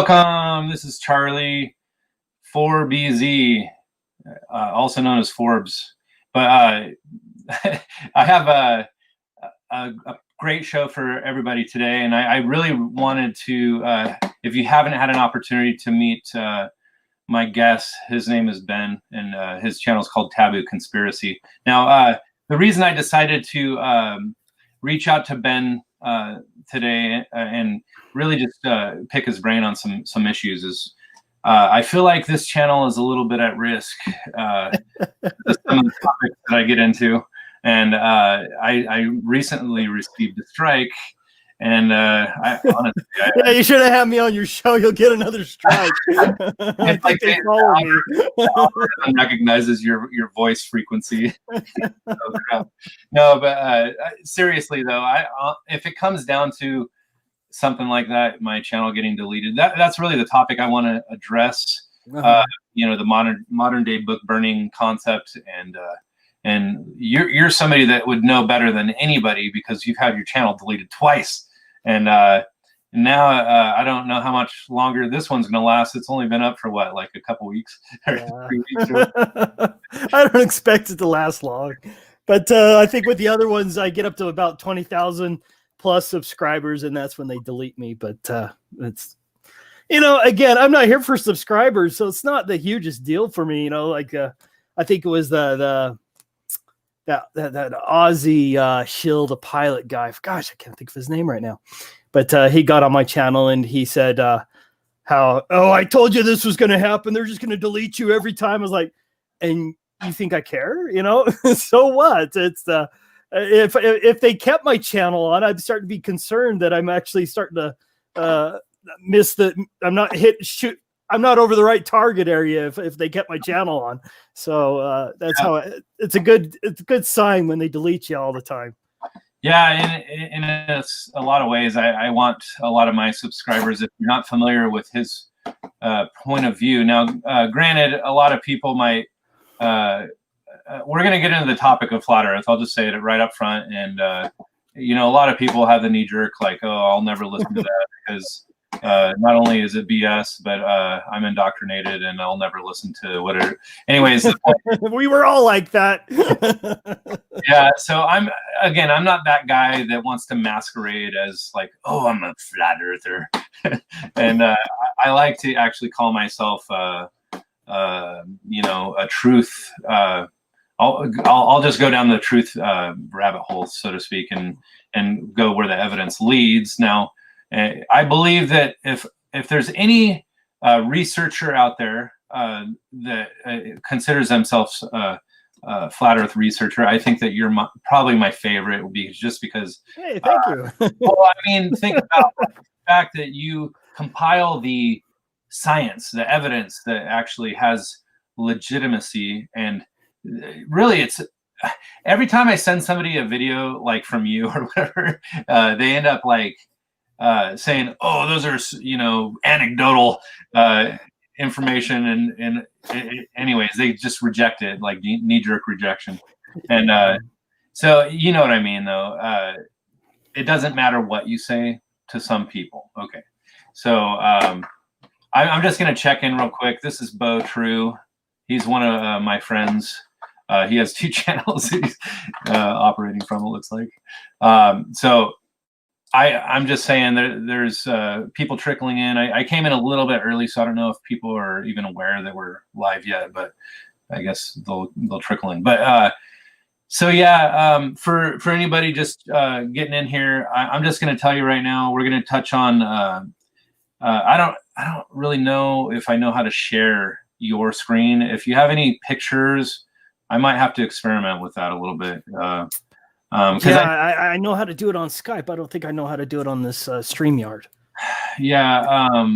Welcome. This is Charlie 4BZ, also known as Forbes. But I have a great show for everybody today, and I really wanted to, if you haven't had an opportunity to meet my guest, his name is Ben, and his channel is called Taboo Conspiracy. Now, the reason I decided to reach out to Ben today and really just pick his brain on some issues is I feel like this channel is a little bit at risk some of the topics that I get into, and I recently received a strike, and I honestly yeah, you should have had me on your show. You'll get another strike. I think they follow me. The algorithm recognizes your voice frequency. No, but seriously though, if it comes down to something like that, my channel getting deleted, that's really the topic I want to address. You know, the modern day book burning concept, and you're somebody that would know better than anybody because you've had your channel deleted twice, and now I don't know how much longer this one's going to last. It's only been up for what, like a couple weeks or 3 weeks? I don't expect it to last long, but I think with the other ones, I get up to about 20,000 plus subscribers, and that's when they delete me. But it's, you know, again, I'm not here for subscribers, so it's not the hugest deal for me. You know, like I think it was that Aussie Shill, the pilot guy. Gosh, I can't think of his name right now. But he got on my channel and he said how, oh, I told you this was going to happen. They're just going to delete you every time. I was like, and you think I care? You know, so what? It's if they kept my channel on, I'd start to be concerned that I'm actually starting to miss the. I'm not over the right target area if they kept my channel on. So that's how it's a good sign when they delete you all the time. Yeah, in a lot of ways, I want a lot of my subscribers, if you're not familiar with his point of view. Now, granted, a lot of people might, we're going to get into the topic of flat earth. I'll just say it right up front. And, you know, a lot of people have the knee jerk, like, oh, I'll never listen to that because not only is it BS, but I'm indoctrinated and I'll never listen to whatever. Anyways, we were all like that. Yeah, so I'm not that guy that wants to masquerade as like, oh, I'm a flat earther. And I like to actually call myself you know, a truth I'll just go down the truth rabbit hole, so to speak, and go where the evidence leads. Now, I believe that if there's any researcher out there that considers themselves flat Earth researcher, I think that you're probably my favorite, just because. Hey, thank you. Well, I mean, think about the fact that you compile the science, the evidence that actually has legitimacy, and really, it's every time I send somebody a video like from you or whatever, they end up like saying, "Oh, those are, you know, anecdotal information," and anyways, they just reject it, like knee-jerk rejection. And so you know what I mean, though. It doesn't matter what you say to some people. Okay, so I'm just gonna check in real quick. This is Bo True. He's one of my friends. He has 2 channels he's operating from, it looks like. So I'm just saying there's people trickling in. I came in a little bit early, so I don't know if people are even aware that we're live yet, but I guess they'll trickle in. But so yeah, for anybody just getting in here, I'm just going to tell you right now, we're going to touch on. I don't really know if I know how to share your screen. If you have any pictures, I might have to experiment with that a little bit. Yeah, I know how to do it on Skype. I don't think I know how to do it on this StreamYard. Yeah.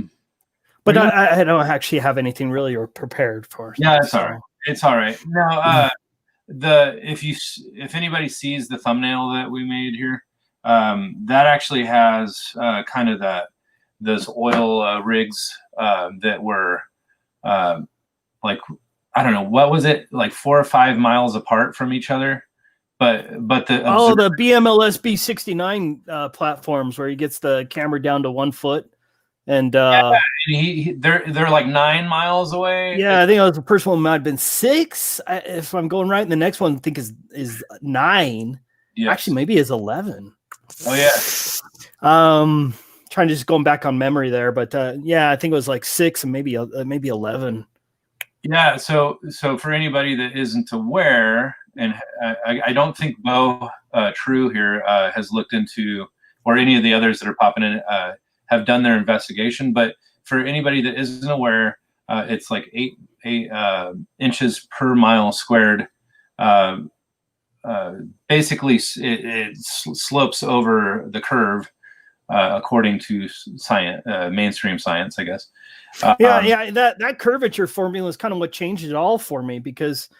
But I don't actually have anything really prepared for. Yeah, it's all right. It's all right. Now, if anybody sees the thumbnail that we made here, that actually has kind of those oil rigs that were like, I don't know, what was it, like 4 or 5 miles apart from each other? But the BMLS B69 platforms where he gets the camera down to 1 foot. And they're like 9 miles away. yeah, I think the first one might have been 6, if I'm going right. And the next one I think is 9. Yes. Actually, maybe is 11. Oh yeah. Trying to just going back on memory there, but yeah, I think it was like 6 and maybe 11. Yeah. So for anybody that isn't aware, and I don't think Bo True here has looked into, or any of the others that are popping in have done their investigation. But for anybody that isn't aware, it's like 8 inches per mile squared. Basically, it slopes over the curve, according to science, mainstream science, I guess. Yeah, that curvature formula is kind of what changed it all for me, because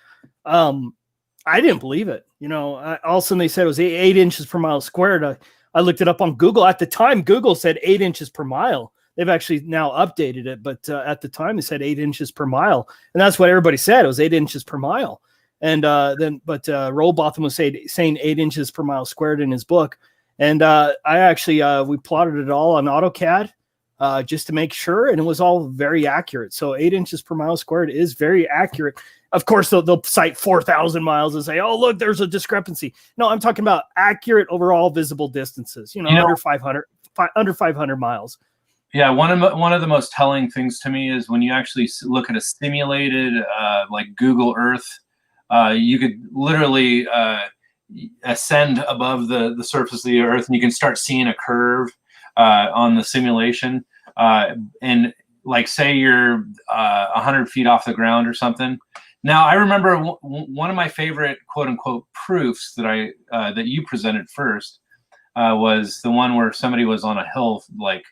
I didn't believe it. All of a sudden they said it was 8 inches per mile squared. I looked it up on Google. At the time, Google said 8 inches per mile. They've actually now updated it, but at the time they said 8 inches per mile, and that's what everybody said. It was 8 inches per mile. And Robotham was saying 8 inches per mile squared in his book. And I actually we plotted it all on AutoCAD just to make sure, and it was all very accurate. So 8 inches per mile squared is very accurate. Of course, they'll cite 4,000 miles and say, "Oh, look, there's a discrepancy." No, I'm talking about accurate overall visible distances. Under 500 miles. Yeah, one of the most telling things to me is when you actually look at a simulated like Google Earth. You could literally ascend above the surface of the Earth, and you can start seeing a curve on the simulation. And like, say you're 100 feet off the ground or something. Now, I remember one of my favorite quote unquote proofs that that you presented first was the one where somebody was on a hill, like,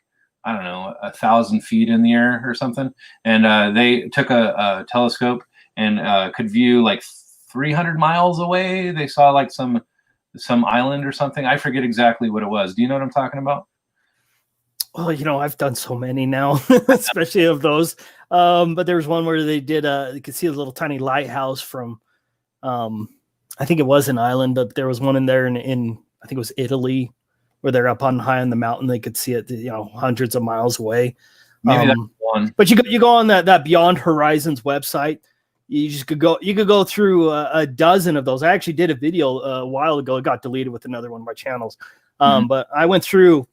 I don't know, 1,000 feet in the air or something, and they took a telescope and could view like 300 miles away. They saw like some island or something. I forget exactly what it was. Do you know what I'm talking about? Well, I've done so many now, especially of those. But there was one where they did you could see a little tiny lighthouse from I think it was an island, but there was one in there in I think it was Italy, where they're up on high on the mountain. They could see it, hundreds of miles away. Maybe that's one. But you go on that Beyond Horizons website. You could go through a dozen of those. I actually did a video a while ago. It got deleted with another one of my channels. But I went through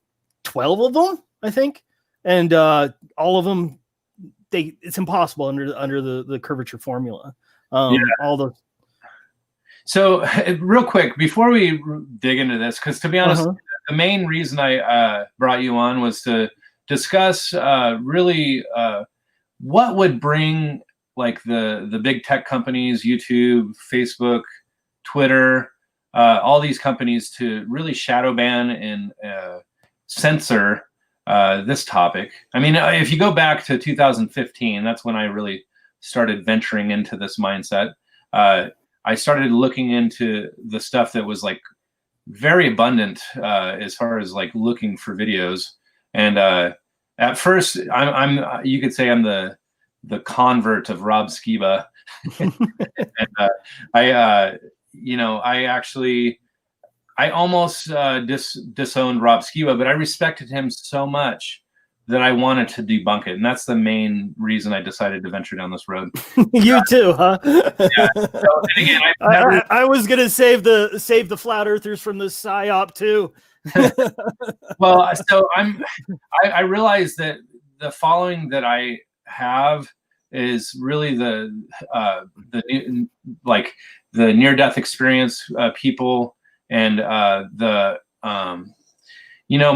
12 of them, I think. And all of them, it's impossible under the curvature formula. All those. So real quick, before we dig into this, because to be honest, the main reason I brought you on was to discuss really what would bring like the big tech companies, YouTube, Facebook, Twitter, all these companies to really shadow ban and censor this topic. I mean, if you go back to 2015, that's when I really started venturing into this mindset. I started looking into the stuff that was like very abundant as far as like looking for videos. And at first, you could say I'm the convert of Rob Skiba. And I almost disowned Rob Skiba, but I respected him so much that I wanted to debunk it, and that's the main reason I decided to venture down this road. You too, huh? Yeah. So, and again, I was gonna save the flat earthers from the psyop too. Well, so I realized that the following that I have is really the near-death experience people, and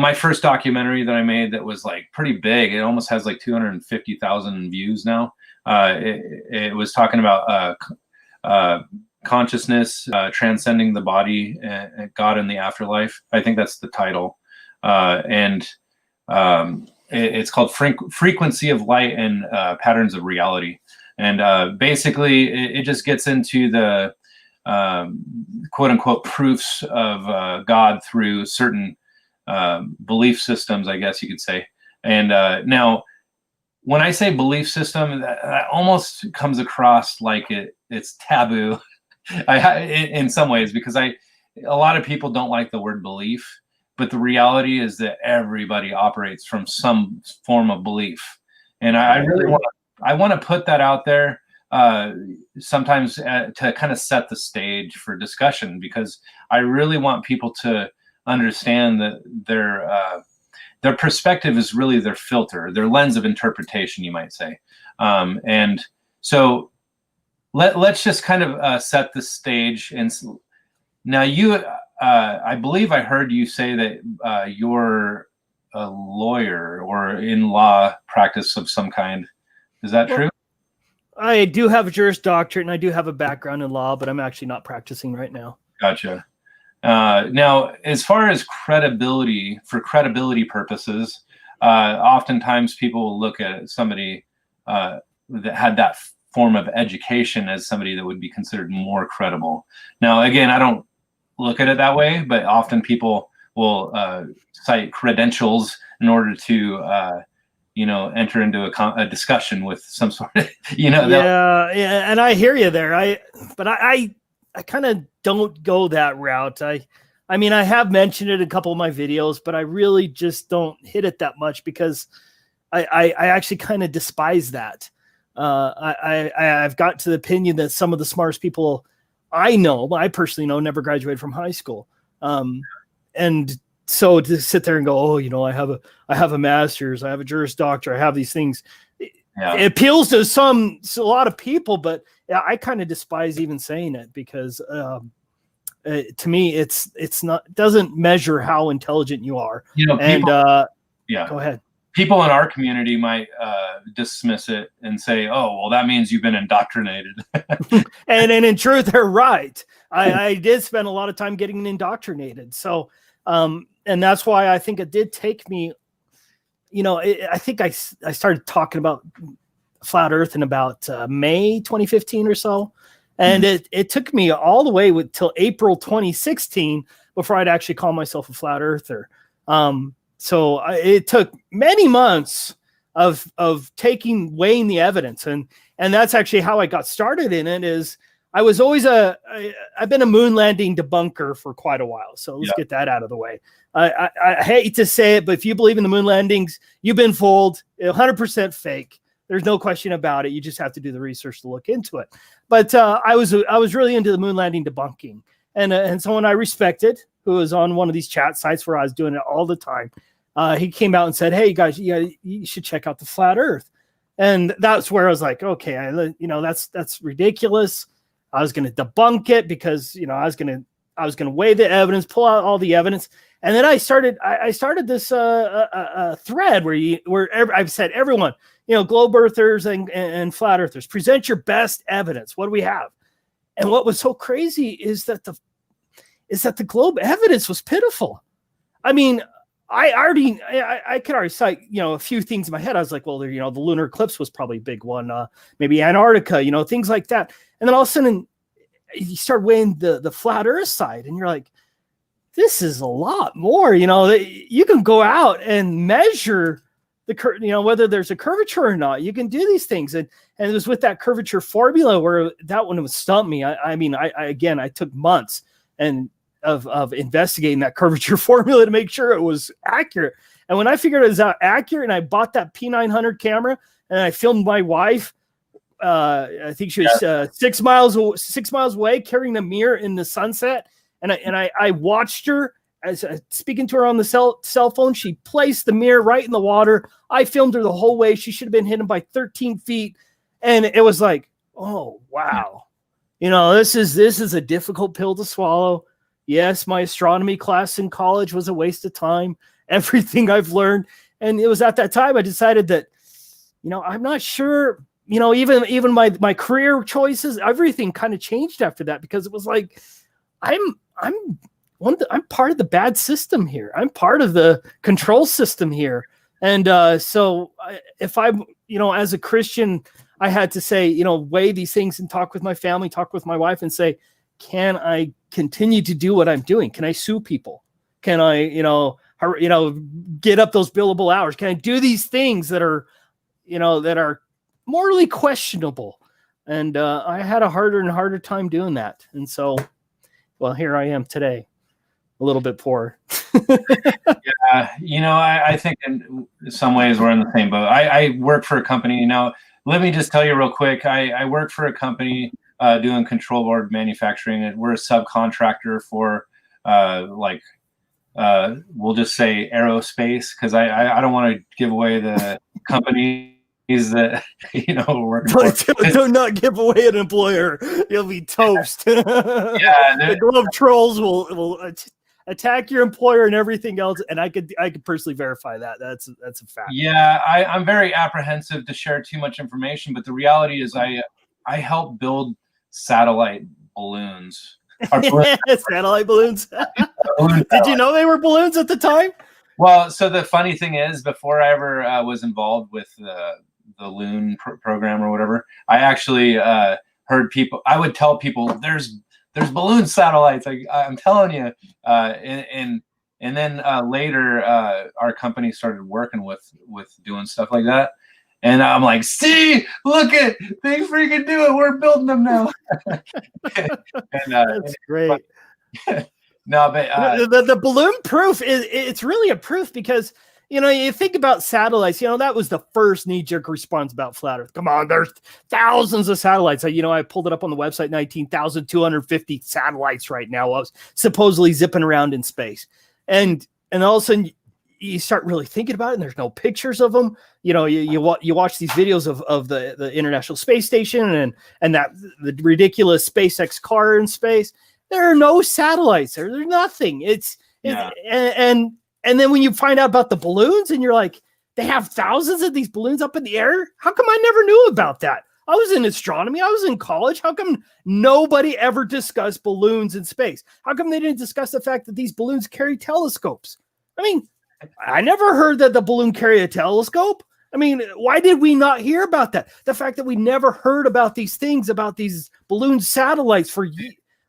my first documentary that I made that was like pretty big. It almost has like 250,000 views now. It was talking about consciousness, transcending the body, God in the afterlife. I think that's the title. It's called Frequency of Light and Patterns of Reality. And basically, it just gets into the quote unquote proofs of God through certain belief systems, I guess you could say. And now, when I say belief system, that almost comes across like it's taboo. In some ways, because a lot of people don't like the word belief. but the reality is that everybody operates from some form of belief. And I really want to put that out there sometimes to kind of set the stage for discussion, because I really want people to understand that their perspective is really their filter, their lens of interpretation, you might say. And so let's just kind of set the stage. And now you, I believe I heard you say that you're a lawyer or in law practice of some kind. Is that true? I do have a Juris Doctorate and I do have a background in law, but I'm actually not practicing right now. Gotcha. Now, as far as credibility, for credibility purposes, oftentimes people will look at somebody that had that form of education as somebody that would be considered more credible. Now, again, I don't look at it that way, but often people will cite credentials in order to enter into a discussion with some sort of, Yeah, and I hear you there. But I kind of don't go that route. I mean, I have mentioned it in a couple of my videos, but I really just don't hit it that much because I actually kind of despise that. I've got to the opinion that some of the smartest people I personally know, never graduated from high school. And so to sit there and go, oh, I have a master's, I have a Juris Doctorate, I have these things. Yeah. It appeals to a lot of people, but I kind of despise even saying it because to me, it doesn't measure how intelligent you are. Go ahead. People in our community might dismiss it and say, oh, well, that means you've been indoctrinated. and in truth, they're right. I did spend a lot of time getting indoctrinated. So, and that's why I think it did take me, I think I started talking about flat earth in about May 2015 or so. And it took me all the way till April 2016 before I'd actually call myself a flat earther. So it took many months of weighing the evidence. And that's actually how I got started in it. Is I was always I've been a moon landing debunker for quite a while. So let's get that out of the way. I hate to say it, but if you believe in the moon landings, you've been fooled. 100% fake. There's no question about it. You just have to do the research to look into it. But I was really into the moon landing debunking. And someone I respected, who was on one of these chat sites where I was doing it all the time, he came out and said, hey, guys, you should check out the flat earth. And that's where I was like, okay, that's ridiculous. I was going to debunk it because, I was going to weigh the evidence, pull out all the evidence. And then I started this thread where I've said, everyone, globe earthers and flat earthers, present your best evidence. What do we have? And what was so crazy is that the globe evidence was pitiful. I mean, I could already cite, a few things in my head. I was like, well, the lunar eclipse was probably a big one. Maybe Antarctica, things like that. And then all of a sudden you start weighing the flat earth side and you're like, this is a lot more, you can go out and measure whether there's a curvature or not. You can do these things. And it was with that curvature formula where that one would stump me. I took months of investigating that curvature formula to make sure it was accurate. And when I figured it was accurate and I bought that P900 camera and I filmed my wife, I think she was 6 miles away carrying a mirror in the sunset. And I watched her as speaking to her on the cell phone. She placed the mirror right in the water. I filmed her the whole way. She should have been hidden by 13 feet. And it was like, oh, wow. This is a difficult pill to swallow. Yes, my astronomy class in college was a waste of time. Everything I've learned. And it was at that time I decided that, I'm not sure, even my career choices, everything kind of changed after that, because it was like, I'm part of the bad system here. I'm part of the control system here. And so if I'm, as a Christian, I had to say, weigh these things and talk with my family, talk with my wife and say, can I continue to do what I'm doing? Can I sue people? Can I, get up those billable hours? Can I do these things that are morally questionable? And I had a harder and harder time doing that. And so, well, here I am today. a little bit poor. I think in some ways we're in the same boat. I work for a company. Now, let me just tell you real quick. I work for a company doing control board manufacturing, and we're a subcontractor for we'll just say aerospace, because I don't want to give away the companies that working for. Do not give away an employer. You'll be toast. Yeah, the Globe Trolls will attack your employer and everything else, and I could personally verify that. That's a fact. Yeah, I'm very apprehensive to share too much information, but the reality is I help build satellite balloons. Satellite balloons. Did you know they were balloons at the time? Well, so the funny thing is, before I ever was involved with the Loon program or whatever, I actually heard people. I would tell people there's balloon satellites. I'm telling you, and then later our company started working with doing stuff like that, and I'm like, see, look at, they freaking do it. We're building them now. That's great. No, but the balloon proof it's really a proof, because you think about satellites. That was the first knee-jerk response about flat Earth. Come on, there's thousands of satellites. I pulled it up on the website, 19,250 satellites right now, supposedly zipping around in space. And all of a sudden you start really thinking about it, and there's no pictures of them. You watch these videos of the International Space Station and that the ridiculous SpaceX car in space. There are no satellites. There's nothing. And then when you find out about the balloons, and you're like, they have thousands of these balloons up in the air. How come I never knew about that? I was in astronomy. I was in college. How come nobody ever discussed balloons in space? How come they didn't discuss the fact that these balloons carry telescopes? I mean, I never heard that the balloon carried a telescope. I mean, why did we not hear about that? The fact that we never heard about these things, about these balloon satellites for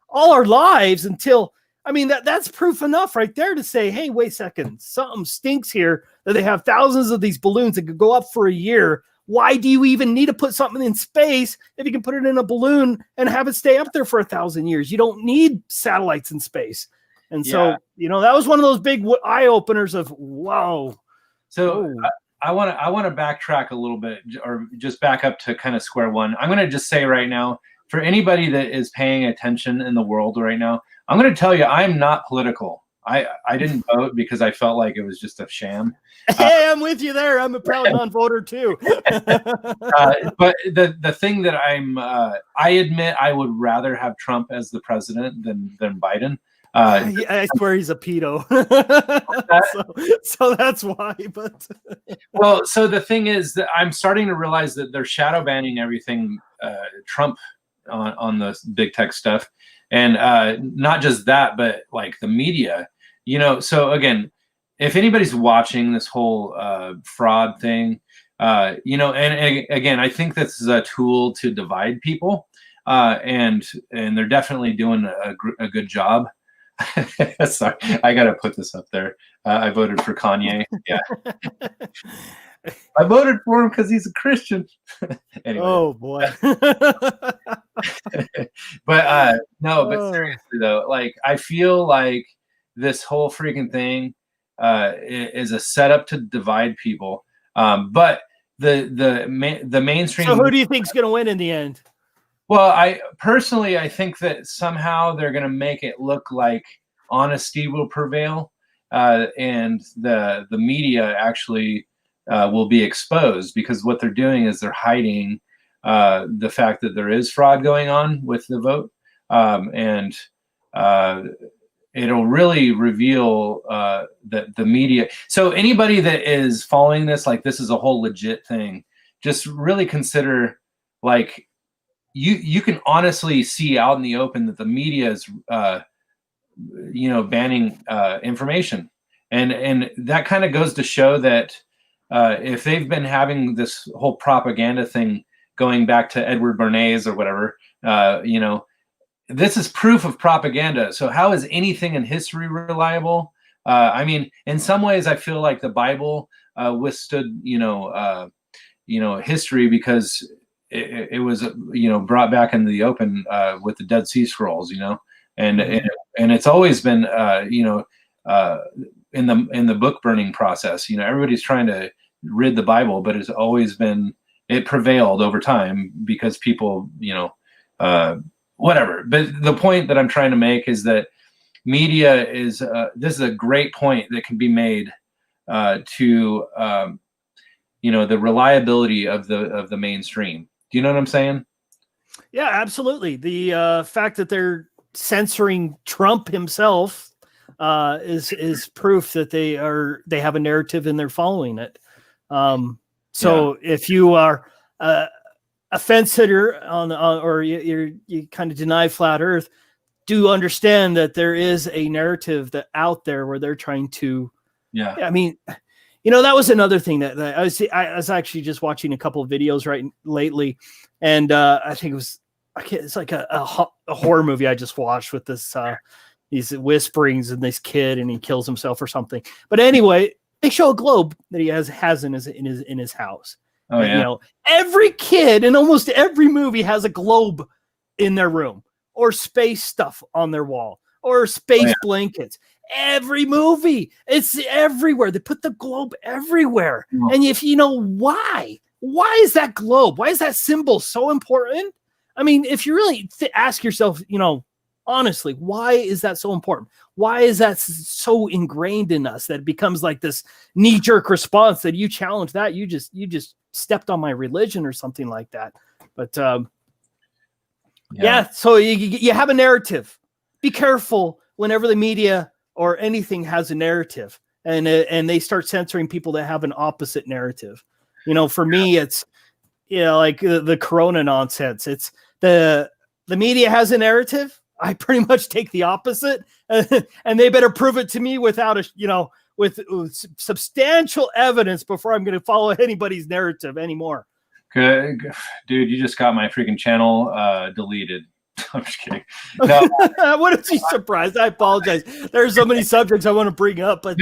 all our lives until, that's proof enough right there to say, hey, wait a second, something stinks here, that they have thousands of these balloons that could go up for a year. Why do you even need to put something in space if you can put it in a balloon and have it stay up there for 1,000 years? You don't need satellites in space. And so, that was one of those big eye openers of, whoa. So I want to backtrack a little bit, or just back up to kind of square one. I'm going to just say right now, for anybody that is paying attention in the world right now, I'm going to tell you, I'm not political. I didn't vote because I felt like it was just a sham. Hey, I'm with you there. I'm a proud non-voter too. But the thing that I admit, I would rather have Trump as the president than Biden. I swear he's a pedo. so that's why. But well, so the thing is that I'm starting to realize that they're shadow banning everything Trump on the big tech stuff, and not just that, but like the media. So again, if anybody's watching this whole fraud thing, and again, I think this is a tool to divide people, and they're definitely doing a good job. Sorry, I gotta put this up there. I voted for Kanye. Yeah, I voted for him because he's a Christian. Anyway. Oh boy. But no, but seriously though, like I feel like this whole freaking thing is a setup to divide people. But the mainstream. So who do you think is going to win in the end? Well, I think that somehow they're going to make it look like honesty will prevail, and the media actually will be exposed, because what they're doing is they're hiding the fact that there is fraud going on with the vote, and it'll really reveal that the media. So anybody that is following this, like this is a whole legit thing, just really consider, like, you can honestly see out in the open that the media is banning information, and that kind of goes to show that if they've been having this whole propaganda thing going back to Edward Bernays or whatever, this is proof of propaganda. So how is anything in history reliable? I mean, in some ways, I feel like the Bible withstood, history, because it was, brought back into the open with the Dead Sea Scrolls, and and it's always been, in the book burning process, everybody's trying to rid the Bible, but it's always been, it prevailed over time because people, whatever. But the point that I'm trying to make is that media is, this is a great point that can be made to, the reliability of the mainstream. Do you know what I'm saying? Yeah, absolutely. The fact that they're censoring Trump himself is proof that they have a narrative and they're following it. If you are a fence sitter or you kind of deny flat Earth, do understand that there is a narrative that out there where they're trying to. Yeah, I mean, that was another thing that I was actually just watching a couple of videos lately, and I think it's like a horror movie I just watched with this these whisperings and this kid, and he kills himself or something. But anyway, they show a globe that he has in his house. Oh, and, yeah. Every kid in almost every movie has a globe in their room, or space stuff on their wall, or space blankets. Every movie, it's everywhere. They put the globe everywhere. And if why is that globe? Why is that symbol so important? I mean, if you really ask yourself, honestly, why is that so important? Why is that so ingrained in us that it becomes like this knee-jerk response that you challenge that you just stepped on my religion or something like that? But so you have a narrative. Be careful whenever the media or anything has a narrative and they start censoring people that have an opposite narrative. For me, it's like the Corona nonsense. It's the media has a narrative. I pretty much take the opposite, and they better prove it to me without with substantial evidence before I'm going to follow anybody's narrative anymore. Good, dude. You just got my freaking channel deleted. I'm just kidding. No. What is he surprised? I apologize. There's so many subjects I want to bring up, but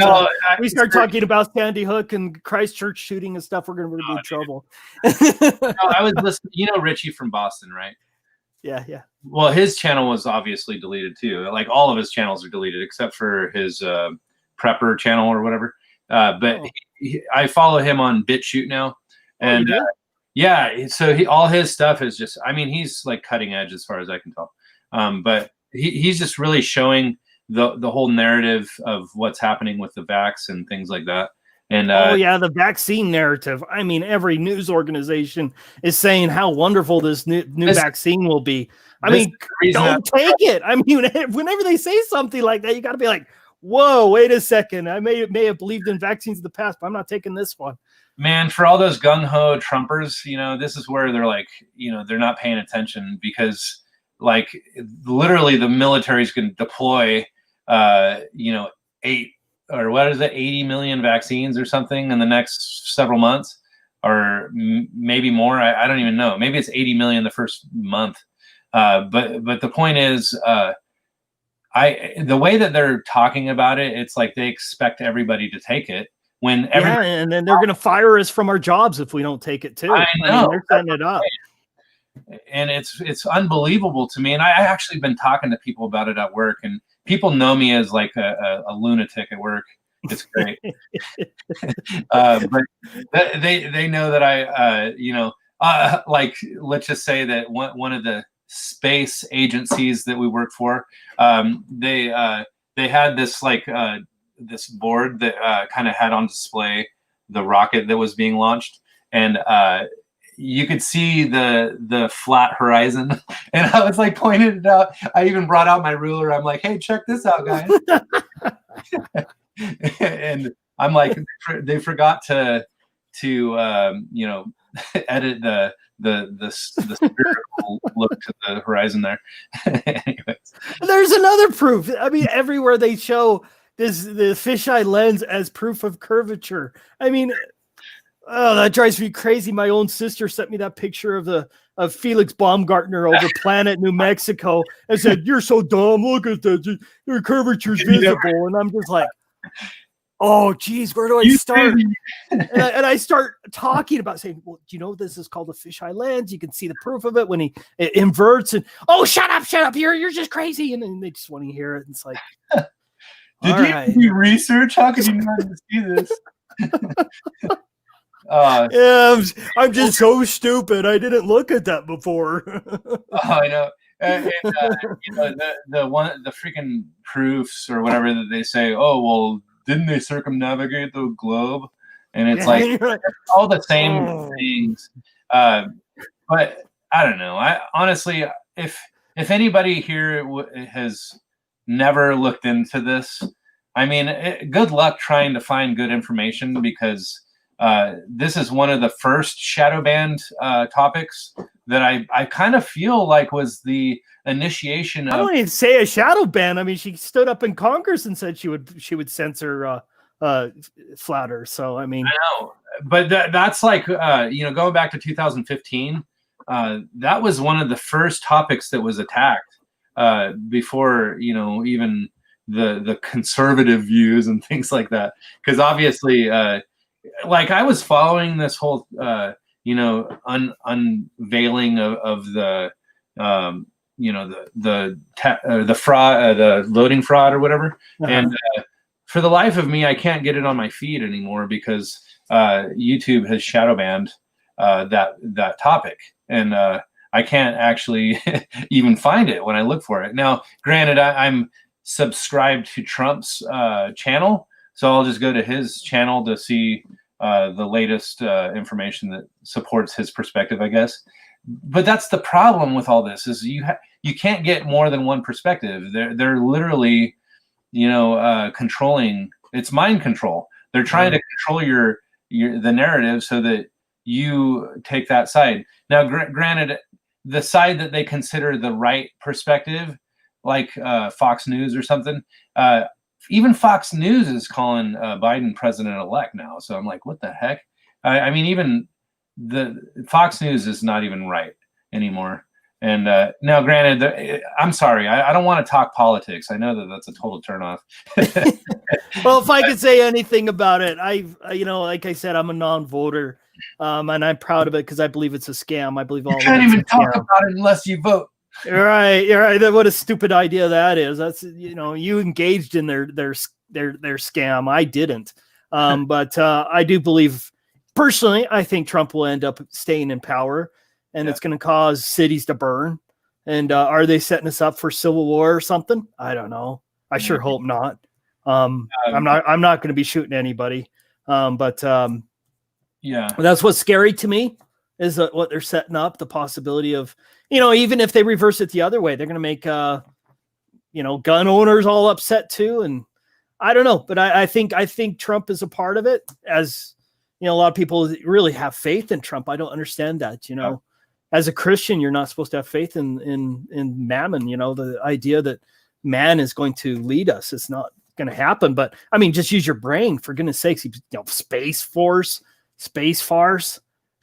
we start talking about Sandy Hook and Christchurch shooting and stuff, we're going to be in trouble. I was listening. Richie from Boston, right? Yeah. Well, his channel was obviously deleted too. Like all of his channels are deleted except for his prepper channel or whatever. But I follow him on BitChute now, and so all his stuff is just. I mean, he's like cutting edge as far as I can tell. But he's just really showing the whole narrative of what's happening with the vax and things like that. And the vaccine narrative. I mean, every news organization is saying how wonderful this new vaccine will be. I mean, don't take it. I mean, whenever they say something like that, you got to be like, whoa, wait a second. I may have believed in vaccines in the past, but I'm not taking this one. Man, for all those gung-ho Trumpers, this is where they're like, they're not paying attention because, like, literally the military is going to deploy, 80 million vaccines or something in the next several months, or maybe more. I don't even know. Maybe it's 80 million the first month. But the point is, the way that they're talking about it, it's like they expect everybody to take it. And then they're going to fire us from our jobs if we don't take it too. I know. They're setting it up. And it's unbelievable to me. And I actually been talking to people about it at work, and people know me as like a lunatic at work. It's great. But they know that I, like, let's just say that one of the space agencies that we work for, they had this this board that kind of had on display the rocket that was being launched, and you could see the flat horizon, and I was like pointed it out. I even brought out my ruler. I'm like, hey, check this out, guys. And I'm like, they forgot to edit the spherical look to the horizon there. Anyways. There's another proof. I mean, everywhere they show the fisheye lens as proof of curvature. I mean, oh, that drives me crazy. My own sister sent me that picture of Felix Baumgartner over Planet New Mexico and said, "You're so dumb. Look at that. Your curvature's visible." And I'm just like, oh, geez, where do I You start? crazy. And I start talking about saying, well, do you know this is called a fisheye lens? You can see the proof of it when it inverts. And oh, shut up, you're just crazy. And then they just want to hear it. And it's like, Did you do research? How could you not see this? Yeah, I'm just so stupid. I didn't look at that before. I know. And you know, the freaking proofs or whatever that they say, oh, well, didn't they circumnavigate the globe? And it's like it's all the same things. But I don't know. I honestly, if anybody here has never looked into this, I mean, good luck trying to find good information, because this is one of the first shadow banned topics that I kind of feel like was the initiation of. I don't even say a shadow ban. I mean, she stood up in Congress and said she would censor flat Earth. So I mean, I know, but that's like you know, going back to 2015, that was one of the first topics that was attacked before, you know, even the conservative views and things like that. Because obviously, like I was following this whole you know, unveiling of the you know, the fraud, the loading fraud or whatever. And for the life of me, I can't get it on my feed anymore because YouTube has shadow banned that topic, and I can't actually even find it when I look for it. Now, granted, I'm subscribed to Trump's channel, so I'll just go to his channel to see the latest information that supports his perspective, I guess. But that's the problem with all this, is you can't get more than one perspective. They're literally, you know, controlling. It's mind control. They're trying to control the narrative so that you take that side. Now, granted, the side that they consider the right perspective, like Fox News or something, even Fox News is calling Biden president-elect now. So I'm like, what the heck? I mean, even the Fox News is not even right anymore. And now, granted, I'm sorry, I don't want to talk politics. I know that that's a total turnoff. Well, if I could say anything about it, you know, like I said, I'm a non-voter, and I'm proud of it because I believe it's a scam. I believe all. You can't even talk about it unless you vote. You're right. What a stupid idea that is. That's, you know, you engaged in their scam. I didn't, but I do believe, personally, I think Trump will end up staying in power, and it's going to cause cities to burn. And are they setting us up for civil war or something? I don't know. I sure hope not. I'm not going to be shooting anybody. But that's what's scary to me, is what they're setting up, the possibility of, you know, even if they reverse it the other way, they're going to make, you know, gun owners all upset too. And I don't know, but I think Trump is a part of it. As you know, a lot of people really have faith in Trump. I don't understand that, you know. As a Christian, you're not supposed to have faith in mammon, you know, the idea that man is going to lead us. It's not going to happen. But I mean, just use your brain, for goodness sakes. You know, space farce,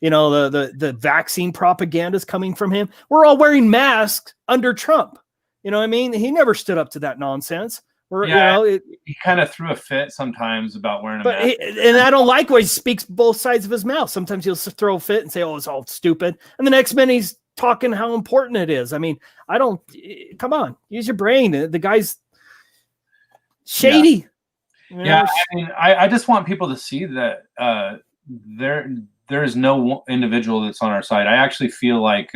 you know, the vaccine propaganda is coming from him. We're all wearing masks under Trump. You know what I mean? He never stood up to that nonsense. You know, he kind of threw a fit sometimes about wearing a mask. And I don't like when he speaks both sides of his mouth. Sometimes he'll throw a fit and say, oh, it's all stupid. And the next minute he's talking how important it is. I mean, come on, use your brain. The guy's shady. Yeah, I mean, I just want people to see that there is no individual that's on our side. I actually feel like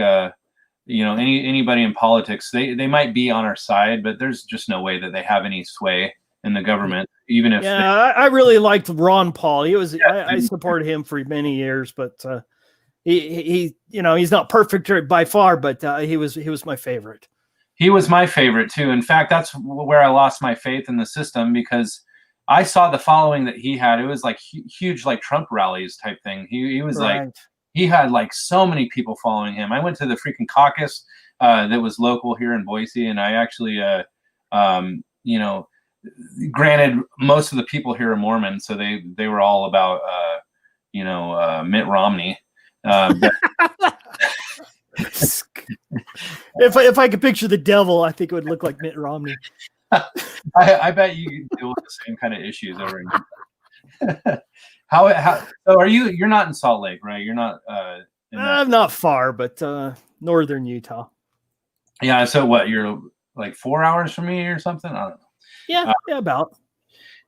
you know, anybody in politics, they might be on our side, but there's just no way that they have any sway in the government, even if. Yeah, I really liked Ron Paul. He was I supported him for many years, but he you know, he's not perfect by far, but he was my favorite. He was my favorite too. In fact, that's where I lost my faith in the system, because I saw the following that he had. It was like huge, like Trump rallies type thing. He was like, he had like so many people following him. I went to the freaking caucus that was local here in Boise, and I actually, you know, granted, most of the people here are Mormon, so they were all about, you know, Mitt Romney. But if I could picture the devil, I think it would look like Mitt Romney. I bet you deal with the same kind of issues over in How so are you? You're not in Salt Lake, right? You're not I'm not far, but northern Utah. Yeah, so what, you're like 4 hours from me or something? I don't know. Yeah, about.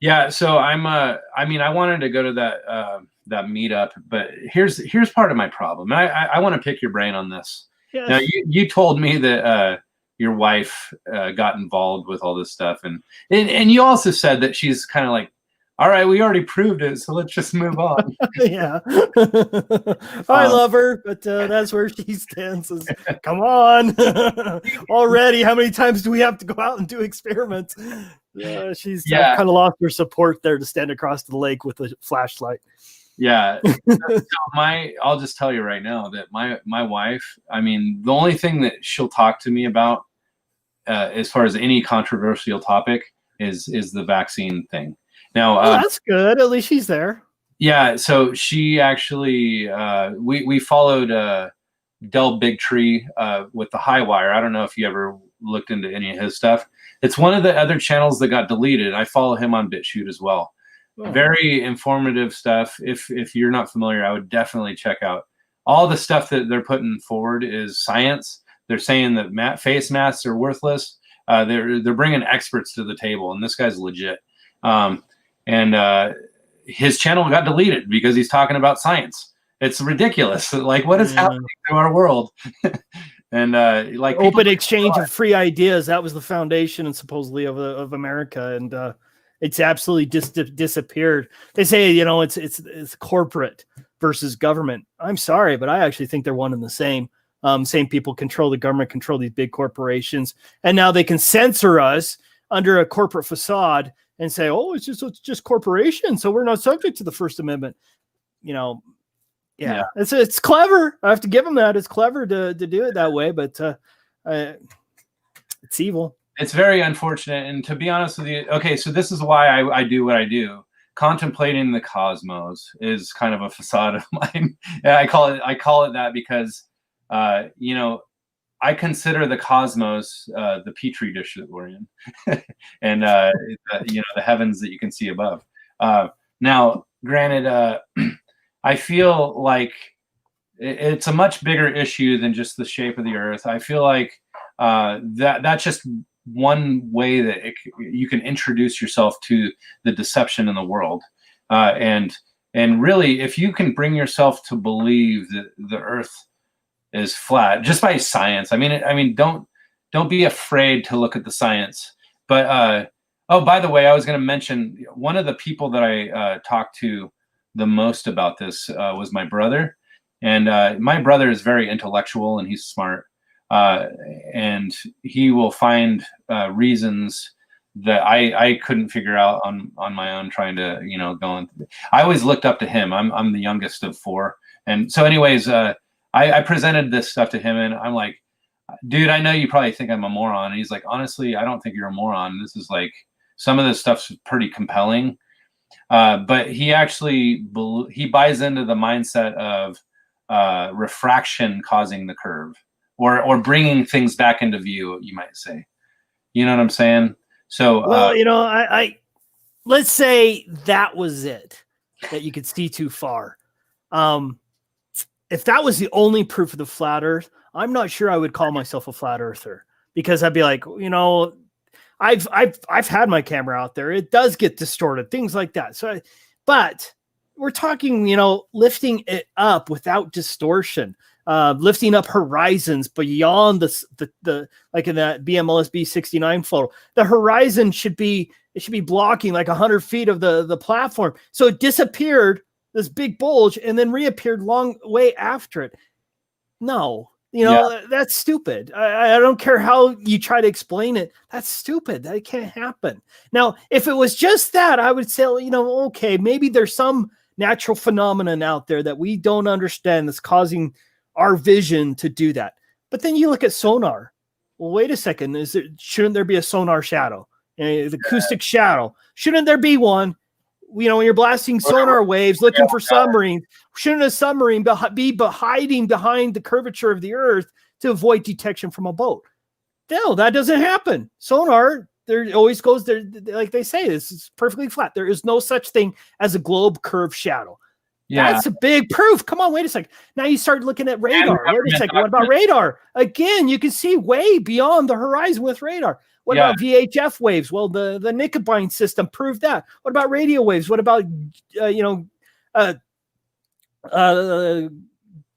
Yeah, so I'm I mean, I wanted to go to that meetup, but here's part of my problem. I want to pick your brain on this. Yes. Now you told me that your wife got involved with all this stuff, and you also said that she's kind of like, all right, we already proved it, so let's just move on. Yeah. I love her, but that's where she stands. Is, come on. Already, how many times do we have to go out and do experiments? She's kind of lost her support there to stand across the lake with a flashlight. Yeah. So I'll just tell you right now that my wife, I mean, the only thing that she'll talk to me about as far as any controversial topic is the vaccine thing. Now, that's good. At least she's there. Yeah. So she actually, we followed Del Bigtree with the High Wire. I don't know if you ever looked into any of his stuff. It's one of the other channels that got deleted. I follow him on BitChute as well. Oh. Very informative stuff. If you're not familiar, I would definitely check out all the stuff that they're putting forward is science. They're saying that face masks are worthless. They're bringing experts to the table, and this guy's legit. And his channel got deleted because he's talking about science. It's ridiculous. Like, what is happening to our world? And like open exchange of free ideas. That was the foundation and supposedly of America, and it's absolutely disappeared. They say, you know, it's corporate versus government. I'm sorry, but I actually think they're one and the same. Same people control the government, control these big corporations, and now they can censor us under a corporate facade and say, "Oh, it's just corporation, so we're not subject to the First Amendment." You know, yeah. It's clever. I have to give them that. It's clever to do it that way, but it's evil. It's very unfortunate. And to be honest with you, okay, so this is why I do what I do. Contemplating the cosmos is kind of a facade of mine. I call it that because you know, I consider the cosmos the petri dish that we're in, and you know, the heavens that you can see above. Now, granted, I feel like it's a much bigger issue than just the shape of the Earth. I feel like that's just one way that you can introduce yourself to the deception in the world, and really, if you can bring yourself to believe that the Earth is flat just by science. I mean, don't be afraid to look at the science. But oh, by the way, I was going to mention one of the people that I talked to the most about this was my brother, and my brother is very intellectual and he's smart, and he will find reasons that I couldn't figure out on my own, trying to, you know, go on. I always looked up to him. I'm the youngest of four, and so anyways. I presented this stuff to him, and I'm like, dude, I know you probably think I'm a moron. And he's like, honestly, I don't think you're a moron. This is like, some of this stuff's pretty compelling. But he actually, he buys into the mindset of refraction causing the curve, or bringing things back into view, you might say. You know what I'm saying? So, well, you know, I let's say that was it, that you could see too far. If that was the only proof of the flat Earth, I'm not sure I would call myself a flat earther, because I'd be like, you know, I've had my camera out there. It does get distorted, things like that. So, but we're talking, you know, lifting it up without distortion, lifting up horizons beyond the like in that BMLSB 69 photo. The horizon should be blocking like 100 feet of the platform. So it disappeared, this big bulge, and then reappeared long way after it. No, you know, that's stupid. I don't care how you try to explain it. That's stupid. That can't happen. Now, if it was just that, I would say, you know, okay, maybe there's some natural phenomenon out there that we don't understand that's causing our vision to do that. But then you look at sonar. Well, wait a second. Shouldn't there be a sonar shadow? The acoustic shadow. Shouldn't there be one? You know, when you're blasting sonar waves looking for submarines, shouldn't a submarine be hiding behind the curvature of the Earth to avoid detection from a boat? No, that doesn't happen. Sonar there always goes there. Like they say, this is perfectly flat. There is no such thing as a globe curved shadow. Yeah. That's a big proof. Come on, wait a second. Now you start looking at radar. Wait a second. What about radar? Again, you can see way beyond the horizon with radar. What about VHF waves? Well, the Nicobine system proved that. What about radio waves? What about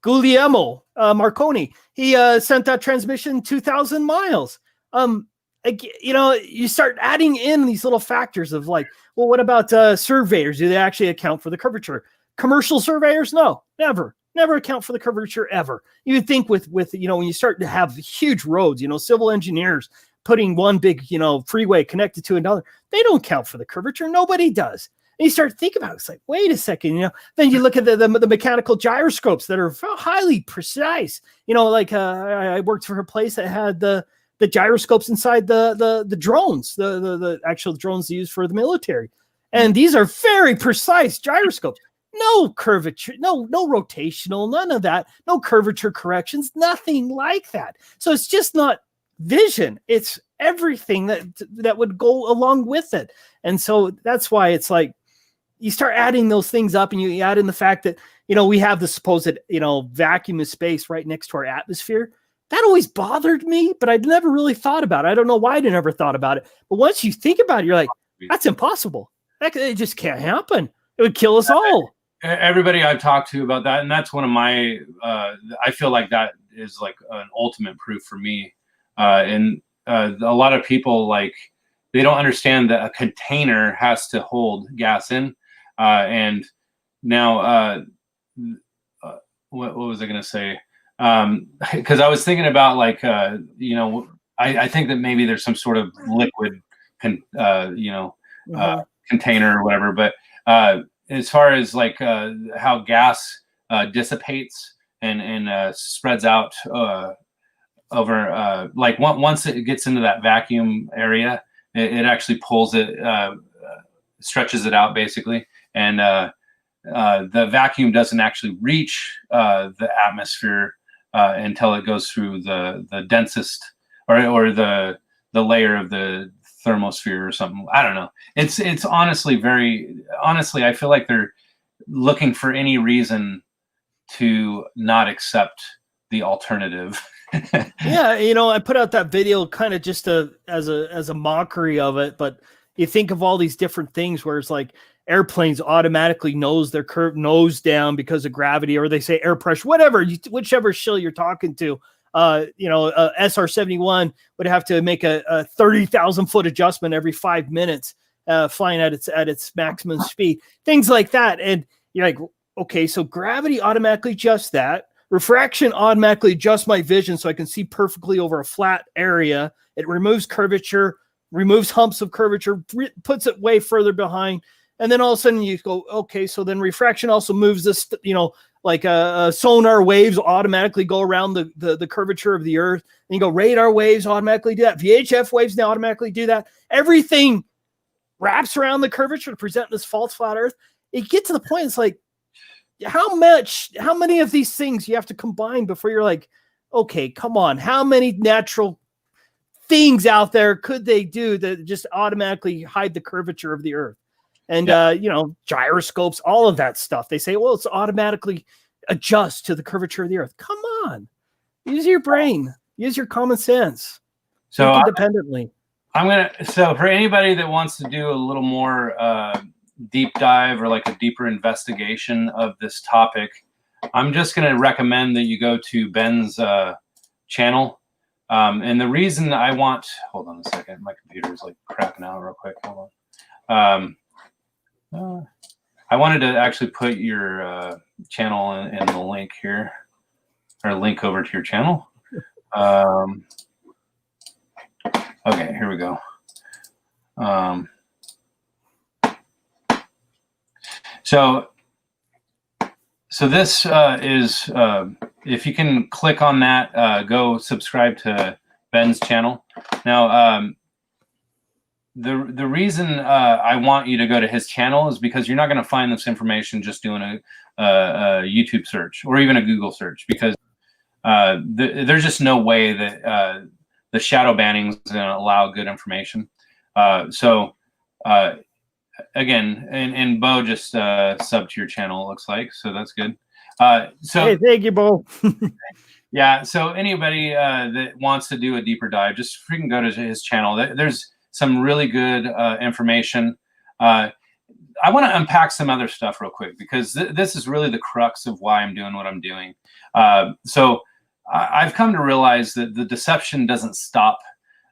Guglielmo Marconi? He sent that transmission 2,000 miles. You start adding in these little factors of like, well, what about surveyors? Do they actually account for the curvature? Commercial surveyors? No, never account for the curvature ever. You would think with when you start to have huge roads, civil engineers putting one big, freeway connected to another, they don't count for the curvature. Nobody does. And you start thinking about it. It's like, wait a second, then you look at the mechanical gyroscopes that are highly precise. I worked for a place that had the gyroscopes inside the drones, the actual drones used for the military. And these are very precise gyroscopes. No curvature, no rotational, none of that, no curvature corrections, nothing like that. So it's just not vision. It's everything that would go along with it. And so that's why it's like you start adding those things up, and you add in the fact that, we have the supposed, vacuum of space right next to our atmosphere. That always bothered me, but I'd never really thought about it. I don't know why I never thought about it. But once you think about it, you're like, that's impossible. It just can't happen. It would kill us all. Everybody I've talked to about that, and that's one of my, I feel like that is like an ultimate proof for me. And a lot of people, like, they don't understand that a container has to hold gas in. And now, what was I going to say? Because I was thinking about, like, I think that maybe there's some sort of liquid, container or whatever. But as far as like how gas dissipates and spreads out over, like once it gets into that vacuum area, it actually pulls it, stretches it out basically, and the vacuum doesn't actually reach the atmosphere until it goes through the densest or the layer of the thermosphere or something. I don't know. It's honestly I feel like they're looking for any reason to not accept the alternative. Yeah, I put out that video kind of just as a mockery of it, but you think of all these different things where it's like airplanes automatically nose their curve nose down because of gravity, or they say air pressure, whatever, whichever shill you're talking to. SR-71 would have to make a 30,000 foot adjustment every 5 minutes, flying at its maximum speed, things like that. And you're like, okay, so gravity automatically adjusts that. Refraction automatically adjusts my vision so I can see perfectly over a flat area. It removes curvature, removes humps of curvature, puts it way further behind. And then all of a sudden you go, okay, so then refraction also moves this, like sonar waves automatically go around the curvature of the earth. And you go, radar waves automatically do that. VHF waves now automatically do that. Everything wraps around the curvature to present this false flat earth. It gets to the point, it's like, how many of these things you have to combine before you're like, okay, come on, how many natural things out there could they do that just automatically hide the curvature of the earth? And, gyroscopes, all of that stuff. They say, well, it's automatically adjust to the curvature of the earth. Come on. Use your brain. Use your common sense. So think independently. So for anybody that wants to do a little more deep dive or like a deeper investigation of this topic, I'm just going to recommend that you go to Ben's channel. And the reason I want, hold on a second, my computer is like crapping out real quick. Hold on. I wanted to actually put your channel in the link here, or link over to your channel. Okay, here we go. So this is, if you can click on that, go subscribe to Ben's channel. Now, the reason I want you to go to his channel is because you're not going to find this information just doing a YouTube search or even a Google search, because there's just no way that the shadow banning is going to allow good information. So again, and Bo just subbed to your channel, it looks like, so that's good. So hey, thank you, Bo. yeah, so anybody that wants to do a deeper dive, just freaking go to his channel. There's some really good information. I want to unpack some other stuff real quick, because this is really the crux of why I'm doing what I'm doing. So I've come to realize that the deception doesn't stop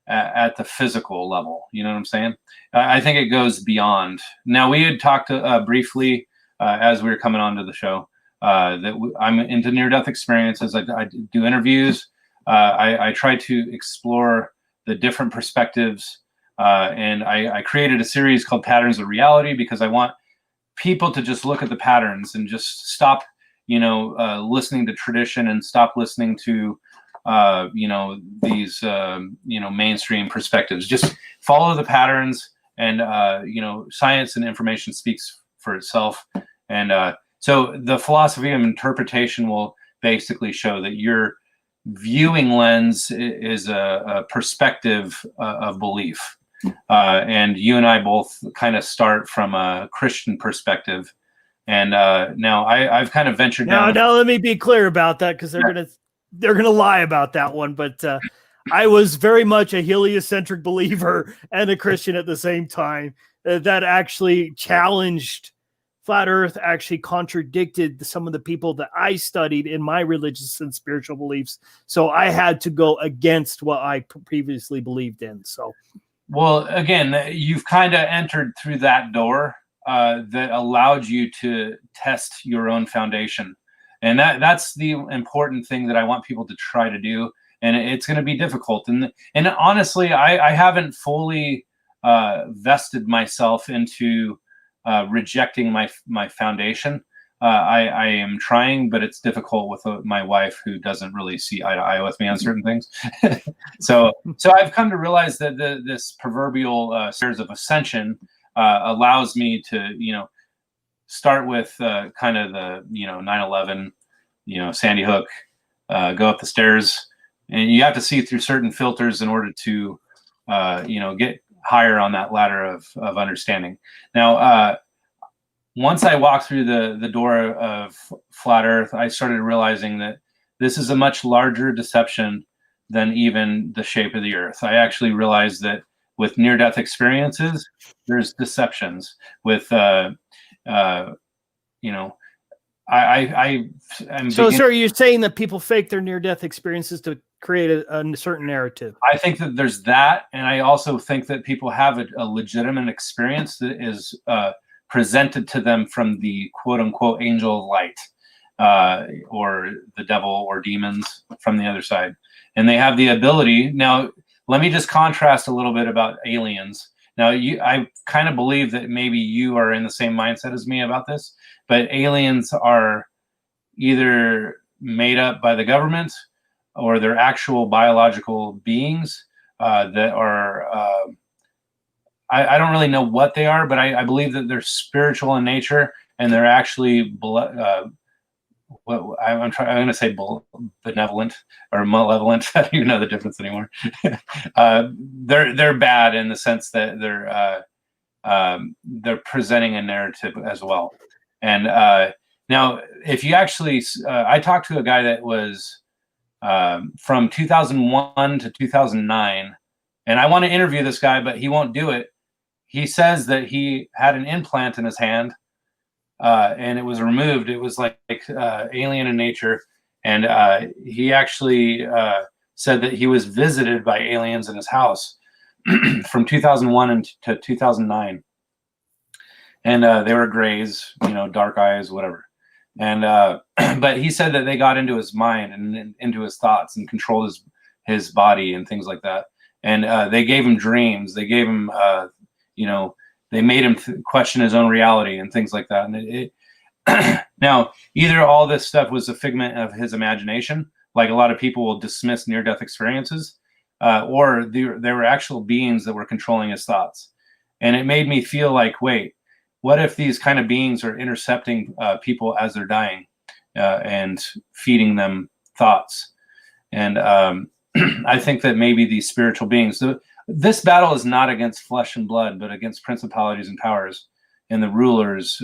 at the physical level. You know what I'm saying? I think it goes beyond. Now, we had talked briefly as we were coming onto the show that I'm into near-death experiences. I do interviews. I try to explore the different perspectives. And I created a series called Patterns of Reality, because I want people to just look at the patterns and just stop, listening to tradition, and stop listening to, these, mainstream perspectives. Just follow the patterns, and, science and information speaks for itself. And so the philosophy of interpretation will basically show that your viewing lens is a perspective of belief. And you and I both kind of start from a Christian perspective. And now I've kind of ventured down. Now let me be clear about that, because they're gonna lie about that one. But I was very much a heliocentric believer and a Christian at the same time. That actually challenged flat Earth, actually contradicted some of the people that I studied in my religious and spiritual beliefs. So I had to go against what I previously believed in. So. Well, again, you've kind of entered through that door that allowed you to test your own foundation. And that's the important thing that I want people to try to do. And it's going to be difficult. And honestly, I haven't fully vested myself into rejecting my foundation. I am trying, but it's difficult with my wife, who doesn't really see eye to eye with me on certain things. So I've come to realize that this proverbial stairs of ascension allows me to, start with kind of the, 9/11, Sandy Hook, go up the stairs, and you have to see through certain filters in order to, get higher on that ladder of understanding. Now, once I walked through the door of flat Earth, I started realizing that this is a much larger deception than even the shape of the Earth. I actually realized that with near-death experiences, there's deceptions. With, I am. So, sir, you're saying that people fake their near-death experiences to create a certain narrative? I think that there's that, and I also think that people have a legitimate experience that is presented to them from the quote-unquote angel of light, or the devil or demons from the other side. And they have the ability. Now, let me just contrast a little bit about aliens. Now, I kind of believe that maybe you are in the same mindset as me about this, but aliens are either made up by the government, or they're actual biological beings that are... I don't really know what they are, but I believe that they're spiritual in nature, and they're actually I'm going to say benevolent or malevolent. I don't even know the difference anymore. They're bad in the sense that they're presenting a narrative as well. And now, if you actually, I talked to a guy that was from 2001 to 2009, and I want to interview this guy, but he won't do it. He says that he had an implant in his hand, and it was removed. It was like alien in nature. And he actually said that he was visited by aliens in his house from 2001 to 2009. And they were grays, dark eyes, whatever. And but he said that they got into his mind and into his thoughts and controlled his body and things like that. And they gave him dreams. They gave him... they made him question his own reality and things like that. And now, either all this stuff was a figment of his imagination, like a lot of people will dismiss near-death experiences, or there were actual beings that were controlling his thoughts. And it made me feel like, wait, what if these kind of beings are intercepting people as they're dying and feeding them thoughts? And I think that maybe these spiritual beings... this battle is not against flesh and blood, but against principalities and powers and the rulers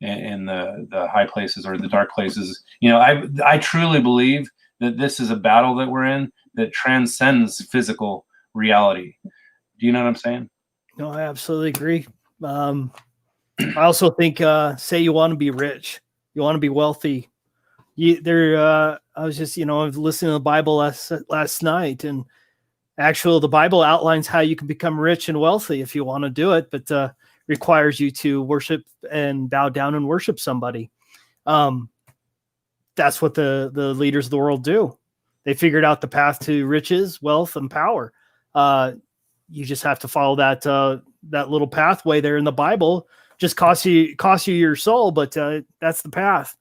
in the high places or the dark places. You know, I truly believe that this is a battle that we're in that transcends physical reality. Do you know what I'm saying? No, I absolutely agree. I also think, say you want to be rich, you want to be wealthy. I was just, I was listening to the Bible last night, and actually the Bible outlines how you can become rich and wealthy if you want to do it, but requires you to worship and bow down and worship somebody. That's what the leaders of the world do. They figured out the path to riches, wealth, and power. You just have to follow that little pathway there in the Bible. Just cost you your soul, but that's the path.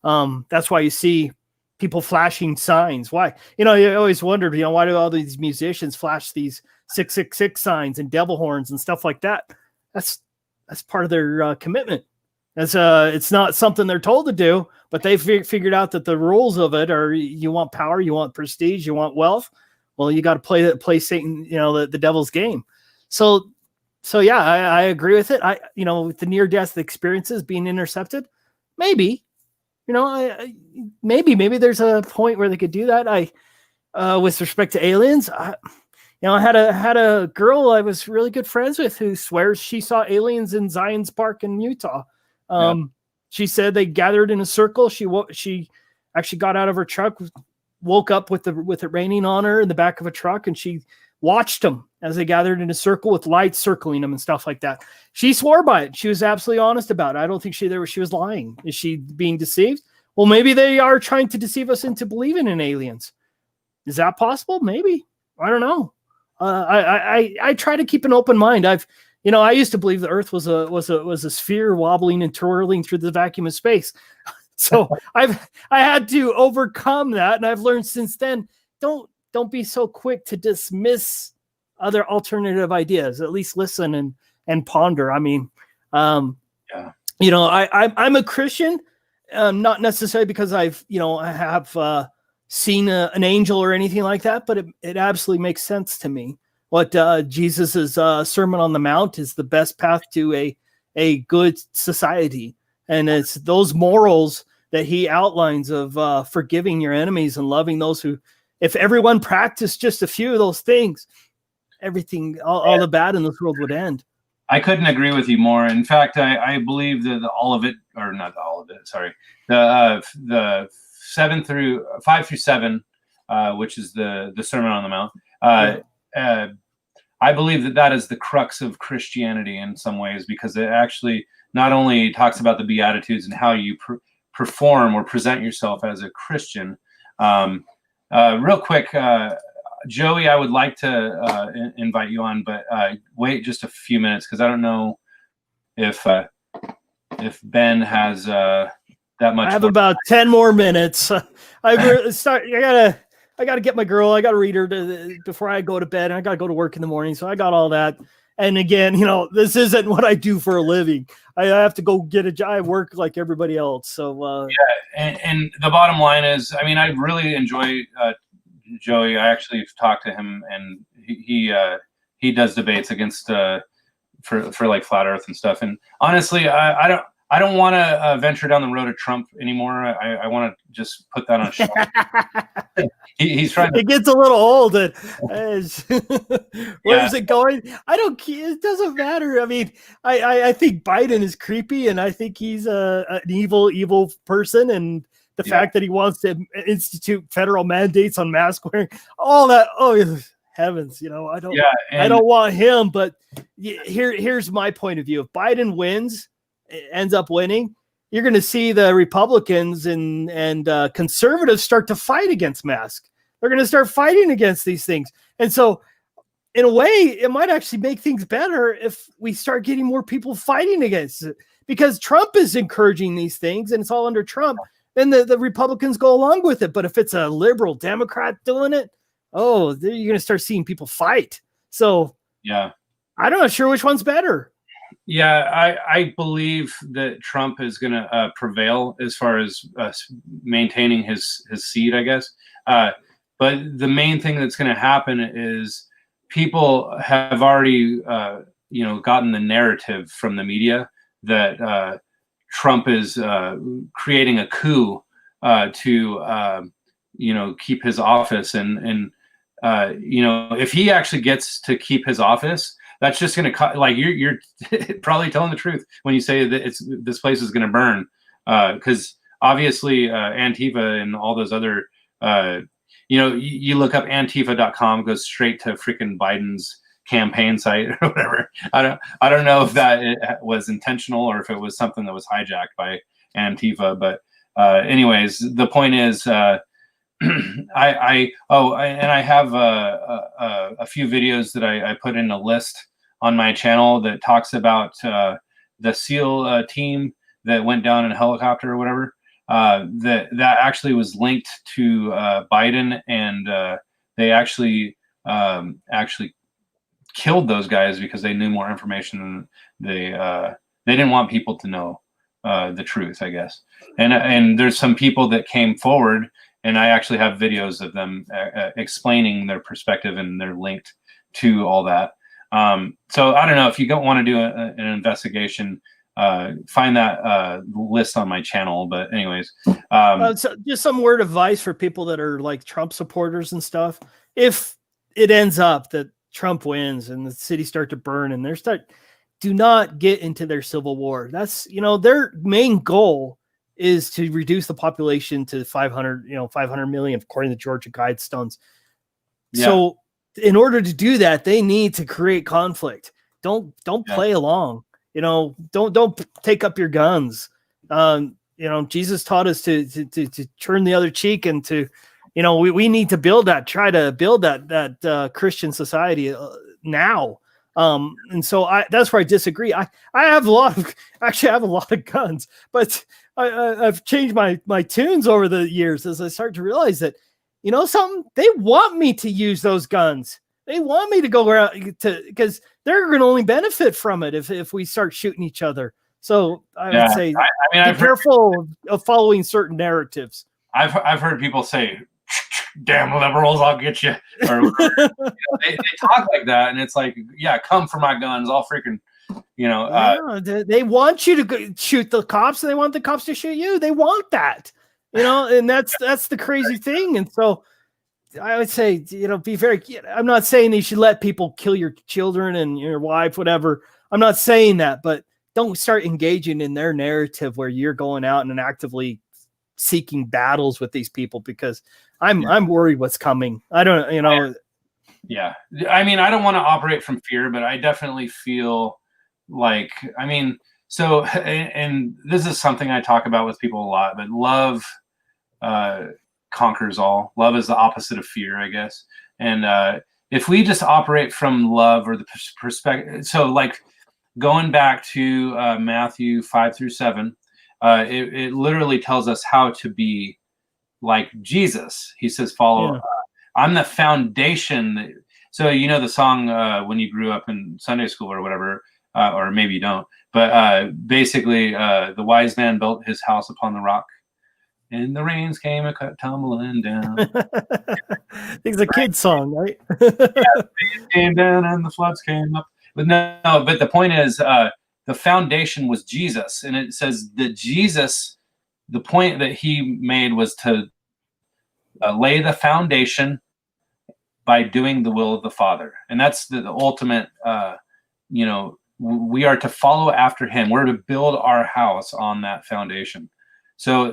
That's why you see people flashing signs. Why? You always wondered, why do all these musicians flash these 666 signs and devil horns and stuff like that? That's part of their commitment. It's not something they're told to do, but they figured out that the rules of it are: you want power, you want prestige, you want wealth. Well, you got to play Satan, the devil's game. So yeah, I agree with it. With the near-death experiences being intercepted, maybe, maybe there's a point where they could do that. With respect to aliens, I had a girl I was really good friends with who swears she saw aliens in Zion's Park in Utah. She said they gathered in a circle. She actually got out of her truck, woke up with it raining on her in the back of a truck, and she watched them as they gathered in a circle with lights circling them and stuff like that. She swore by it. She was absolutely honest about it. I don't think she was lying. Is she being deceived? Well, maybe they are trying to deceive us into believing in aliens. Is that possible? Maybe. I don't know. I try to keep an open mind. I used to believe the Earth was a sphere wobbling and twirling through the vacuum of space. So I had to overcome that, and I've learned since then, don't be so quick to dismiss other alternative ideas. At least listen and ponder. I mean, I'm a Christian, not necessarily because I have seen an angel or anything like that, but it absolutely makes sense to me. What Jesus's Sermon on the Mount is the best path to a good society. And it's those morals that he outlines of forgiving your enemies and loving those who, if everyone practiced just a few of those things, everything, all the bad in this world would end. I couldn't agree with you more. In fact, I believe that all of it, or not all of it, sorry, the 5 through 7, which is the Sermon on the Mount. I believe that is the crux of Christianity in some ways, because it actually not only talks about the Beatitudes and how you perform or present yourself as a Christian. Real quick, Joey, I would like to invite you on, but wait just a few minutes, because I don't know if Ben has that much. I have about 10 more minutes. I gotta get my girl. I gotta read her before I go to bed. And I gotta go to work in the morning. So I got all that. And again, this isn't what I do for a living. I have to go get a job. I work like everybody else. So and the bottom line is, I mean, I really enjoy Joey. I actually talked to him, and he does debates against for like flat Earth and stuff. And honestly, I don't want to venture down the road of Trump anymore. I want to just put that on a shelf. He's trying to. It gets a little old. Where's it going? I don't care. It doesn't matter. I mean, I think Biden is creepy, and I think he's an evil person. And the fact that he wants to institute federal mandates on mask wearing, all that. Oh heavens, I don't. I don't want him. But here's my point of view. If Biden ends up winning, you're going to see the Republicans and conservatives start to fight against masks. They're going to start fighting against these things. And so in a way, it might actually make things better if we start getting more people fighting against it, because Trump is encouraging these things and it's all under Trump. Then the Republicans go along with it. But if it's a liberal Democrat doing it, you're going to start seeing people fight. So yeah, I'm not sure which one's better. Yeah, I believe that Trump is going to prevail as far as maintaining his seat, I guess. But the main thing that's going to happen is people have already, gotten the narrative from the media that Trump is creating a coup to, keep his office. And if he actually gets to keep his office, that's just going to like you're probably telling the truth when you say that this place is going to burn, because obviously Antifa and all those other you look up Antifa.com, goes straight to freaking Biden's campaign site or whatever. I don't know if that was intentional or if it was something that was hijacked by Antifa, but anyways, the point is I have a few videos that I put in a list on my channel that talks about the SEAL team that went down in a helicopter or whatever. That actually was linked to Biden, and they actually killed those guys because they knew more information than they didn't want people to know the truth, I guess. And there's some people that came forward, and I actually have videos of them explaining their perspective, and they're linked to all that. So I don't know if you don't want to do an investigation. Find that list on my channel, but anyways, so just some word of advice for people that are like Trump supporters and stuff. If it ends up that Trump wins and the cities start to burn and do not get into their civil war. That's, their main goal is to reduce the population to 500 million, according to Georgia Guidestones. Yeah. So in order to do that, they need to create conflict. Don't play along. Don't take up your guns. Jesus taught us to turn the other cheek, and to, we need to try to build that Christian society now. And so that's where I disagree. I have a lot of guns, but I've changed my tunes over the years as I start to realize that, something, they want me to use those guns. They want me to go around because they're going to only benefit from it if we start shooting each other. So I would say, be careful of following certain narratives. I've heard people say, "Damn liberals, I'll get you." Or they talk like that, and it's like, yeah, come for my guns. I'll freaking, they want you to shoot the cops, and they want the cops to shoot you. They want that, and that's the crazy thing. And so I would say, be very, I'm not saying you should let people kill your children and your wife, whatever. I'm not saying that, but don't start engaging in their narrative where you're going out and actively seeking battles with these people, because I'm worried what's coming. I don't, Yeah. I mean, I don't want to operate from fear, but I definitely feel like, so, and this is something I talk about with people a lot, but love conquers all. Love is the opposite of fear, I guess. And if we just operate from love, or the perspective, so like going back to Matthew 5-7, it literally tells us how to be like Jesus. He says, follow, I'm the foundation. So, the song when you grew up in Sunday school or whatever, or maybe you don't, but basically the wise man built his house upon the rock, and the rains came tumbling down. It's a kid's song, right? Yeah, the rains came down and the floods came up. But no, but the point is, the foundation was Jesus. And it says that Jesus, the point that he made was to lay the foundation by doing the will of the Father. And that's the ultimate, we are to follow after him. We're to build our house on that foundation. So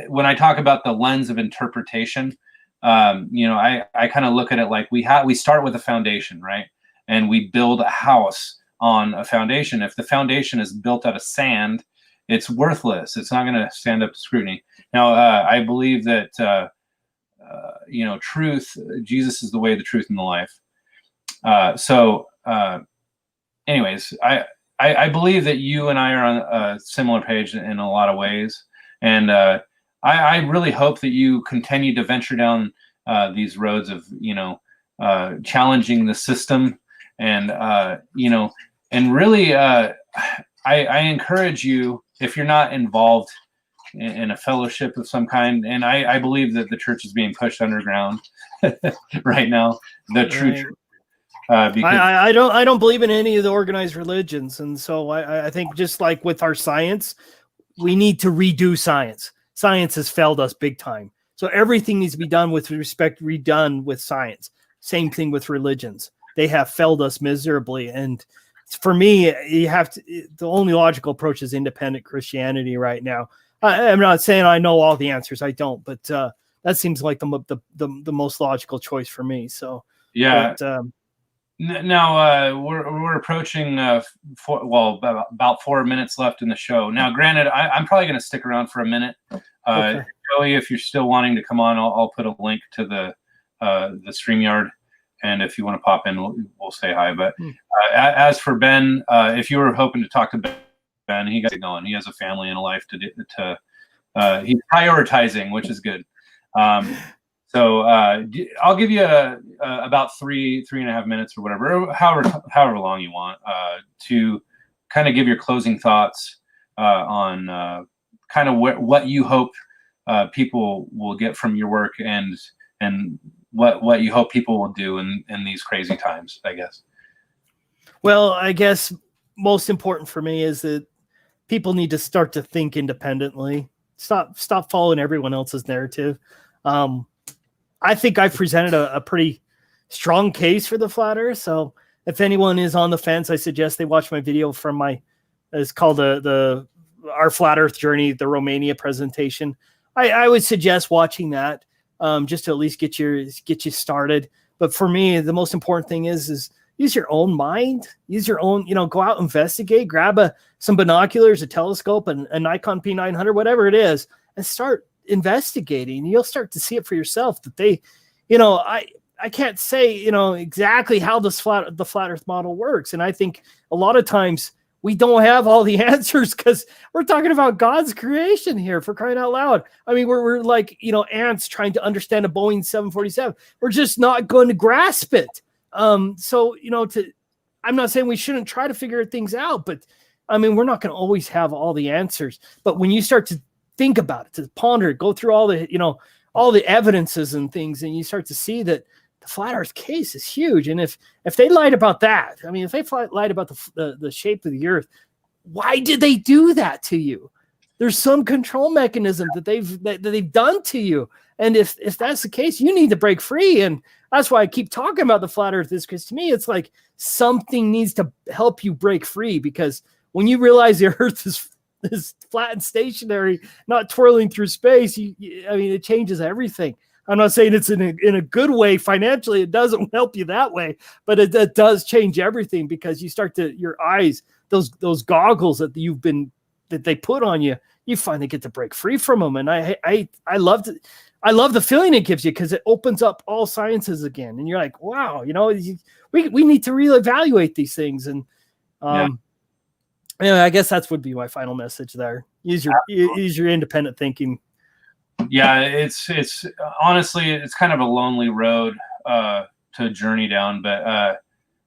when I talk about the lens of interpretation, I kind of look at it like we start with a foundation, right? And we build a house on a foundation. If the foundation is built out of sand, it's worthless. It's not going to stand up to scrutiny. Now, I believe that, truth, Jesus is the way, the truth, and the life. Anyways, I believe that you and I are on a similar page in a lot of ways. And I really hope that you continue to venture down these roads of, challenging the system. And, and really, I encourage you, if you're not involved in a fellowship of some kind, and I believe that the church is being pushed underground right now, the true church. Because I don't believe in any of the organized religions, and so I think just like with our science, we need to redo science. Science has failed us big time, so everything needs to be done with respect, redone with science. Same thing with religions; they have failed us miserably. And for me, you have to. The only logical approach is independent Christianity right now. I'm not saying I know all the answers; I don't, but that seems like the most logical choice for me. So yeah. But, now we're approaching about 4 minutes left in the show. Now, granted, I'm probably going to stick around for a minute. Okay. Joey, if you're still wanting to come on, I'll put a link to the StreamYard, and if you want to pop in, we'll say hi. But as for Ben, if you were hoping to talk to Ben, he got it going. He has a family and a life to he's prioritizing, which is good. So I'll give you about 3.5 minutes or whatever, however long you want, to kind of give your closing thoughts on kind of what you hope people will get from your work, and what you hope people will do in these crazy times, I guess. Well, I guess most important for me is that people need to start to think independently. Stop following everyone else's narrative. I think I've presented a pretty strong case for the flat earth. So if anyone is on the fence, I suggest they watch my video from it's called our flat earth journey, the Romania presentation. I would suggest watching that just to at least get you started. But for me, the most important thing is use your own mind, use your own, go out, investigate, grab some binoculars, a telescope, and a Nikon P900, whatever it is, and start investigating. You'll start to see it for yourself that they, I can't say, exactly how the flat earth model works. And I think a lot of times we don't have all the answers because we're talking about God's creation here, for crying out loud. I mean, we're like, ants trying to understand a Boeing 747. We're just not going to grasp it. So, I'm not saying we shouldn't try to figure things out, but I mean, we're not going to always have all the answers. But when you start to think about it, to ponder it, go through all the evidences and things, and you start to see that the flat earth case is huge. And if they lied about that, I mean, if they lied about the shape of the earth, why did they do that to you? There's some control mechanism that they've done to you. And if that's the case, you need to break free. And that's why I keep talking about the flat earth, is because to me, it's like something needs to help you break free, because when you realize the earth is flat and stationary, not twirling through space, it changes everything. I'm not saying it's in a good way financially. It doesn't help you that way, but it does change everything, because you start to, your eyes, those goggles that they put on you, you finally get to break free from them. And I love the feeling it gives you, because it opens up all sciences again. And you're like, wow, we need to reevaluate these things. And anyway, I guess that would be my final message there. Use your independent thinking. Yeah, it's honestly, it's kind of a lonely road to journey down. But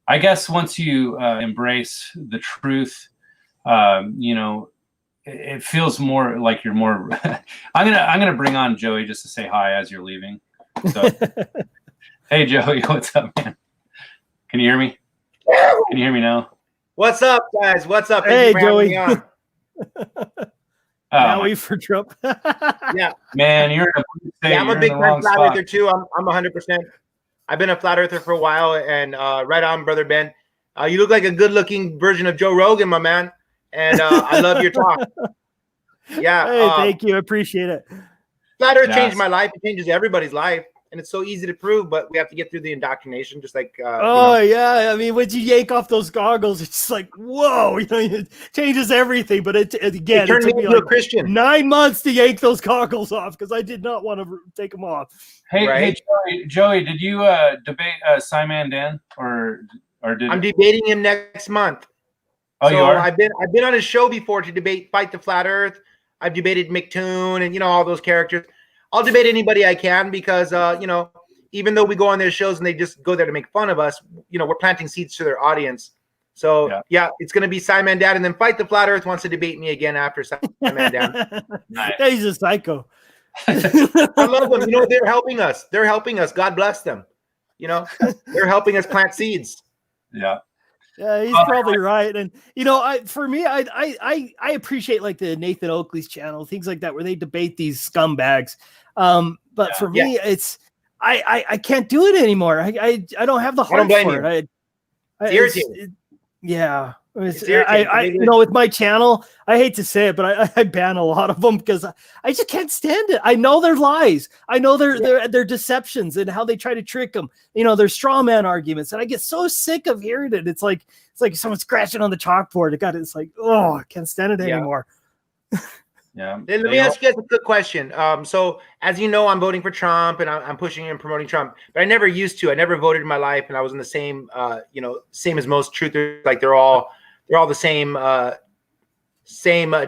I guess once you embrace the truth, it feels more like you're more. I'm gonna bring on Joey just to say hi as you're leaving. So, hey Joey, what's up, man? Can you hear me? Can you hear me now? What's up, guys? What's up? Hey, Joey. Now we for Trump. Yeah, man, I'm a big time flat earther too. I'm 100%. I've been a flat earther for a while, and right on, brother Ben. You look like a good-looking version of Joe Rogan, my man. And I love your talk. Yeah. Hey, thank you. I appreciate it. Flat Earth changed my life. It changes everybody's life. And it's so easy to prove, but we have to get through the indoctrination, just like. Yeah. I mean, when you yank off those goggles, it's just like, whoa, it changes everything. But it turned me into a Christian. 9 months to yank those goggles off, because I did not want to take them off. Hey, Joey, did you debate Simon Dan or did? I'm debating him next month. Oh, so you are? I've been on his show before to fight the flat earth. I've debated McToon and all those characters. I'll debate anybody I can, because even though we go on their shows and they just go there to make fun of us, we're planting seeds to their audience. So yeah it's gonna be Simon Dan, and then Fight the Flat Earth wants to debate me again after Simon Dan. Nice. Yeah, he's a psycho. I love them. They're helping us. God bless them. They're helping us plant seeds. Yeah. Yeah, he's probably right. And you know, I appreciate like the Nathan Oakley's channel, things like that, where they debate these scumbags. But for me, it's I can't do it anymore. I don't have the heart for it. It's irritating. Yeah. I you know, with my channel, I hate to say it, but I ban a lot of them because I just can't stand it. I know they're lies. I know they're deceptions and how they try to trick them. You know, they're straw man arguments, and I get so sick of hearing it. It's like someone scratching on the chalkboard. It's like, oh, I can't stand it anymore. Yeah. Let me ask you guys a good question. So as you know, I'm voting for Trump and I'm pushing and promoting Trump, but I never used to. I never voted in my life, and I was in the same, same as most truthers. Like they're all the same,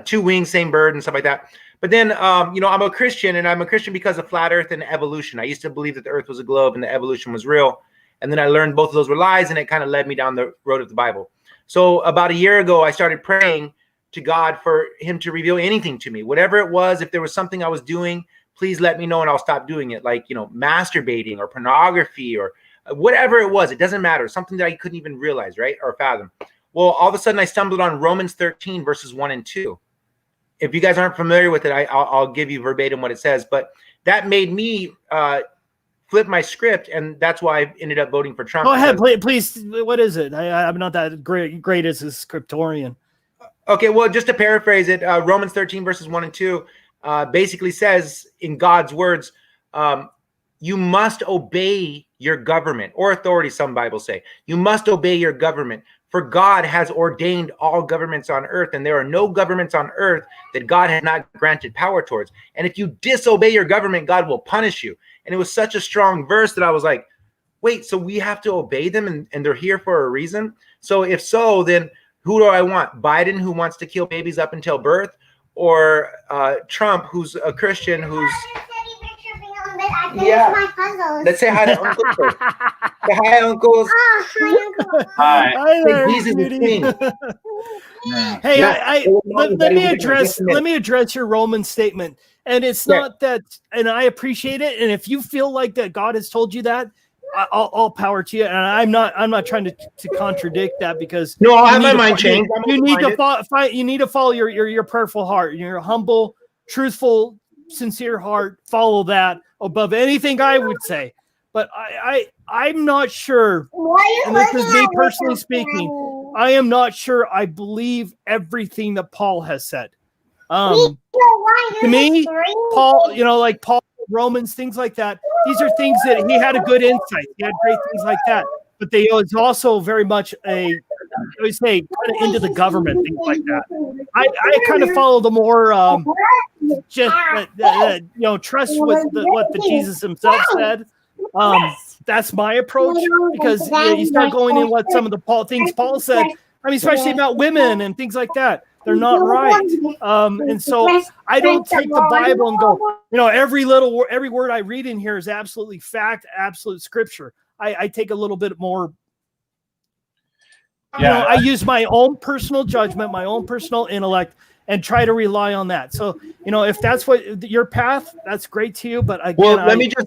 two wings, same bird, and stuff like that. But then, I'm a Christian, and I'm a Christian because of flat Earth and evolution. I used to believe that the Earth was a globe and the evolution was real, and then I learned both of those were lies, and it kind of led me down the road of the Bible. So about a year ago, I started praying to God for him to reveal anything to me, whatever it was. If there was something I was doing, please let me know and I'll stop doing it. Like, masturbating or pornography or whatever it was, it doesn't matter. Something that I couldn't even realize, right? Or fathom. Well, all of a sudden I stumbled on Romans 13 verses 1 and 2. If you guys aren't familiar with it, I'll give you verbatim what it says, but that made me flip my script. And that's why I ended up voting for Trump. Go ahead, please. What is it? I'm not that great as a scriptorian. Okay, well, just to paraphrase it, Romans 13 verses 1 and 2 basically says, in God's words, you must obey your government or authority. Some Bibles say you must obey your government, for God has ordained all governments on earth, and there are no governments on earth that God has not granted power towards. And if you disobey your government, God will punish you. And it was such a strong verse that I was like, wait, so we have to obey them, and they're here for a reason? So if so, then who do I want? Biden, who wants to kill babies up until birth, or Trump, who's a Christian, who's my puzzles. Let's say hi to Uncle. Say hi, uncles. Oh, hi, Uncle. Hi. Hi, Jesus is king. Hey, let me address your Roman statement. And it's not that, and I appreciate it. And if you feel like that God has told you that, all power to you. And I'm not trying to contradict that, because no, I'll have my mind changed. You need to follow your prayerful heart, your humble, truthful, sincere heart. Follow that above anything I would say. But I'm not sure, and this is me personally speaking, I am not sure I believe everything that Paul has said. To me, Paul, like Paul, Romans, things like that, these are things that he had a good insight. He had great things like that. But they was also very much kind of into the government, things like that. I kind of follow the more trust with what the Jesus himself said. That's my approach, because you start going in what some of the things Paul said. I mean, especially about women and things like that. They're not right. And so I don't take the Bible and go, every word I read in here is absolutely fact, absolute scripture. I take a little bit more. I use my own personal judgment, my own personal intellect, and try to rely on that. So, if that's what your path, that's great to you. But again,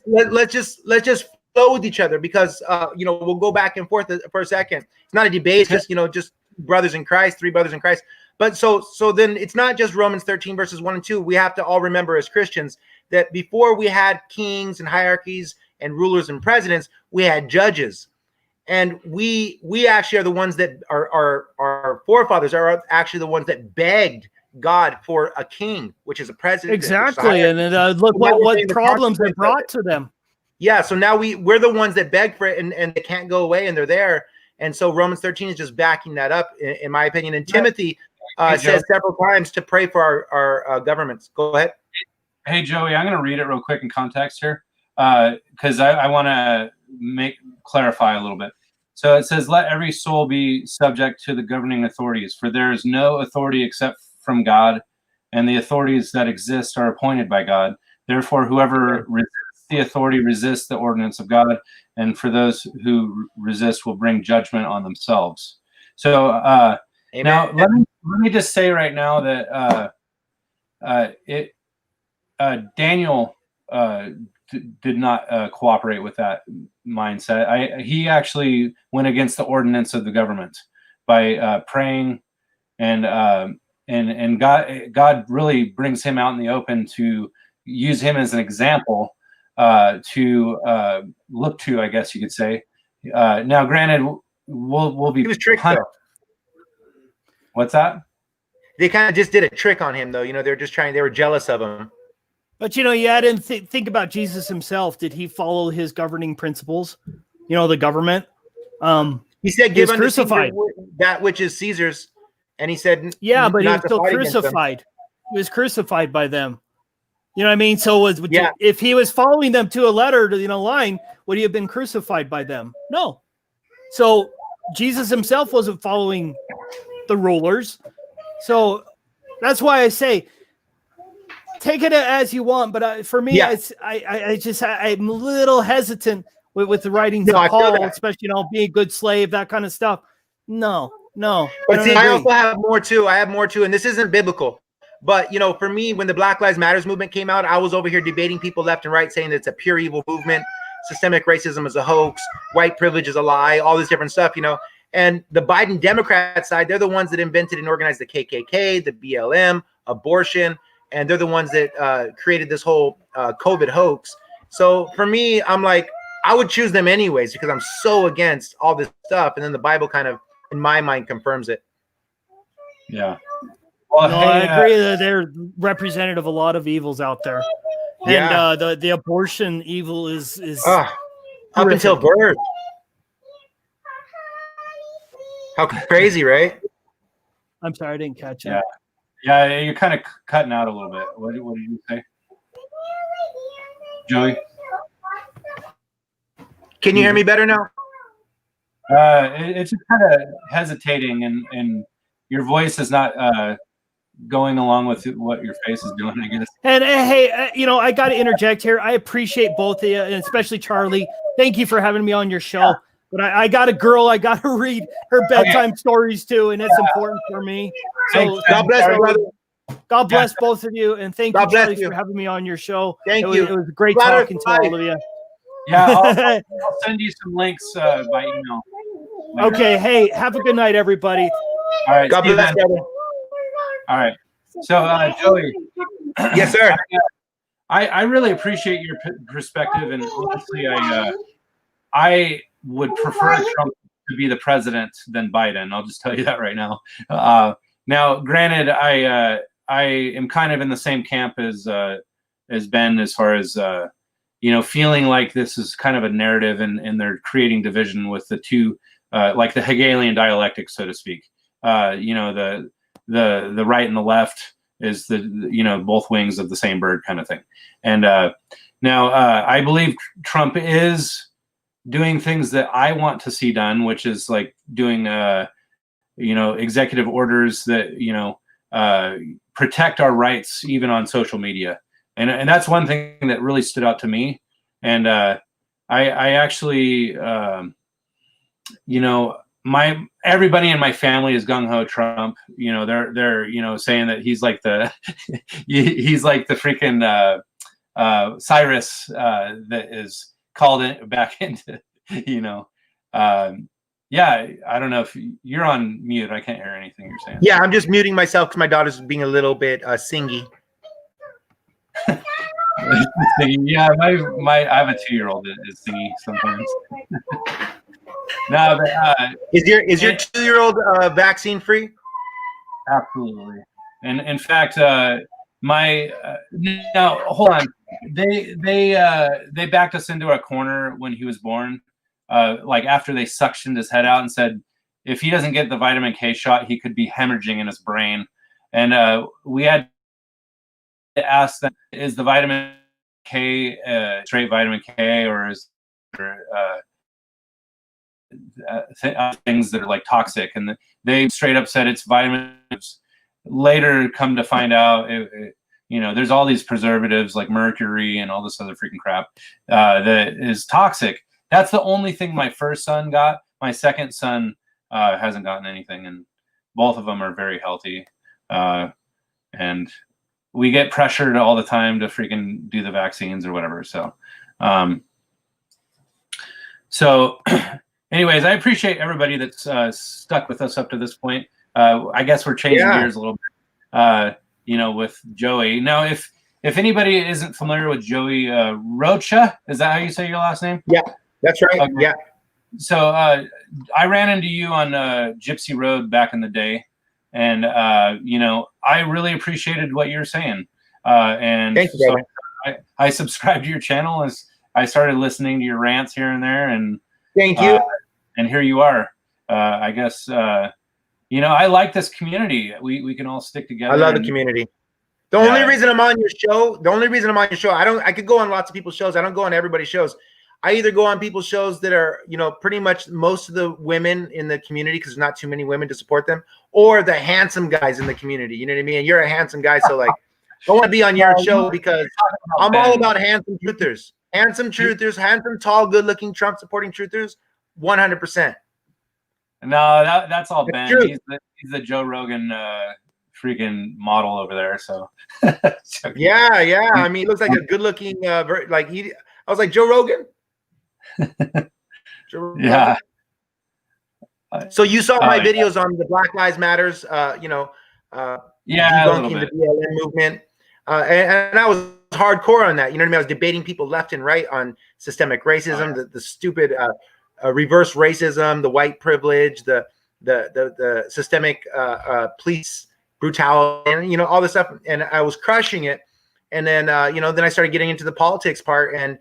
let's just flow with each other, because we'll go back and forth for a second. It's not a debate. It's just brothers in Christ, three brothers in Christ. But so then it's not just Romans 13 verses 1 and 2. We have to all remember as Christians that before we had kings and hierarchies and rulers and presidents, we had judges. And we actually are the ones that our forefathers are actually the ones that begged God for a king, which is a president. Exactly. And look what problems they brought to them. Yeah. So now we're the ones that beg for it, and they can't go away, and they're there. And so Romans 13 is just backing that up, in my opinion. And Timothy says several times to pray for our governments. Go ahead. Hey, Joey, I'm going to read it real quick in context here, because I want to clarify a little bit. So it says, let every soul be subject to the governing authorities, for there is no authority except from God, and the authorities that exist are appointed by God. Therefore, whoever resists the authority resists the ordinance of God, and for those who resist will bring judgment on themselves. So now let me just say right now that Daniel did not cooperate with that mindset. He actually went against the ordinance of the government by praying, and God really brings him out in the open to use him as an example to look to, I guess you could say. Now, granted, we'll be. He was tricked, though. What's that? They kind of just did a trick on him, though. You know, they were jealous of him. But, you know, you had to think about Jesus himself. Did he follow his governing principles? You know, the government. He said, he was "Give unto crucified Caesar that which is Caesar's," and he said, "Yeah, but he was not to still fight against them. crucified. He was crucified by them." You know what I mean? So Yeah. if he was following them to a letter, to line, would he have been crucified by them? No. So Jesus himself wasn't following the rulers. So that's why I say, take it as you want. But for me, Yeah. I'm a little hesitant with the writings No, I of feel Paul, that. especially, being a good slave, that kind of stuff. No. But see, agree. I also have more too. I have more too, and this isn't biblical. But for me, when the Black Lives Matters movement came out, I was over here debating people left and right, saying that it's a pure evil movement, systemic racism is a hoax, white privilege is a lie, all this different stuff. And the Biden Democrat side, they're the ones that invented and organized the KKK, the BLM, abortion, and they're the ones that created this whole COVID hoax. So for me, I'm like, I would choose them anyways because I'm so against all this stuff. And then the Bible kind of, in my mind, confirms it. Yeah. Well, No, I agree that they're representative of a lot of evils out there. Yeah. And the abortion evil is up until birth. How crazy, right? I'm sorry, I didn't catch Yeah. that. Yeah, you're kind of cutting out a little bit. What did you say, Joey? Can you hear me better now? It's just kind of hesitating, and your voice is not going along with what your face is doing, I guess. And hey, I got to interject here. I appreciate both of you, and especially Charlie. Thank you for having me on your show. But I got a girl. I got to read her bedtime stories too, and it's important for me. So God bless, my brother. God bless both of you, and thank God you, Charlie, bless you. for having me on your show. Thank It you. was great Flatter talking to life. all of you. Yeah, I'll send you some links by email. Okay, hey, have a good night, everybody. All right. God see you bless, then. brother. All right. So, Joey. Yes, sir. I really appreciate your perspective, and honestly, I would prefer Trump to be the president than Biden. I'll just tell you that right now. Now, granted, I am kind of in the same camp as Ben as far as feeling like this is kind of a narrative, and they're creating division with the two, like the Hegelian dialectic, so to speak. The right and the left is the both wings of the same bird kind of thing. And now I believe Trump is doing things that I want to see done, which is like doing executive orders that protect our rights even on social media. And that's one thing that really stood out to me. And I actually everybody in my family is gung ho Trump. They're saying that he's like the he's like the freaking Cyrus that is called back into yeah. I don't know if you're on mute. I can't hear anything you're saying. Yeah, I'm just muting myself because my daughter's being a little bit singy. Yeah, I have a 2-year-old that is singy sometimes. No, but is your 2-year-old vaccine free? Absolutely. And in fact, now hold on. They backed us into a corner when he was born. Like after they suctioned his head out and said, if he doesn't get the vitamin K shot, he could be hemorrhaging in his brain. And we had to ask them, is the vitamin K straight vitamin K, or is there things that are like toxic? And they straight up said it's vitamins. Later come to find out there's all these preservatives like mercury and all this other freaking crap that is toxic. That's the only thing my first son got. My second son hasn't gotten anything, and both of them are very healthy. And we get pressured all the time to freaking do the vaccines or whatever. So So anyways, I appreciate everybody that's stuck with us up to this point. I guess we're changing gears a little bit, with Joey. Now, if anybody isn't familiar with Joey Rocha, is that how you say your last name? Yeah, that's right. Okay. Yeah. So I ran into you on Gypsy Road back in the day, and I really appreciated what you were saying. And thank you, brother. So I subscribed to your channel as I started listening to your rants here and there, and thank you. And here you are. I guess I like this community. We can all stick together. I love the community. The only reason I'm on your show, I could go on lots of people's shows. I don't go on everybody's shows. I either go on people's shows that are, pretty much most of the women in the community, because there's not too many women to support them, or the handsome guys in the community. You know what I mean? And you're a handsome guy, so like, I want to be on your show because I'm all about handsome truthers. Handsome truthers, handsome, tall, good-looking, Trump-supporting truthers, 100%. No, that's all Ben. He's the Joe Rogan freaking model over there. So yeah. I mean, he looks like a good-looking I was like, Joe Rogan. Yeah. So you saw my videos on the Black Lives Matters, debunking the BLM movement, and I was hardcore on that. You know what I mean? I was debating people left and right on systemic racism, the stupid reverse racism, the white privilege, the systemic police brutality, and all this stuff. And I was crushing it. And then then I started getting into the politics part, and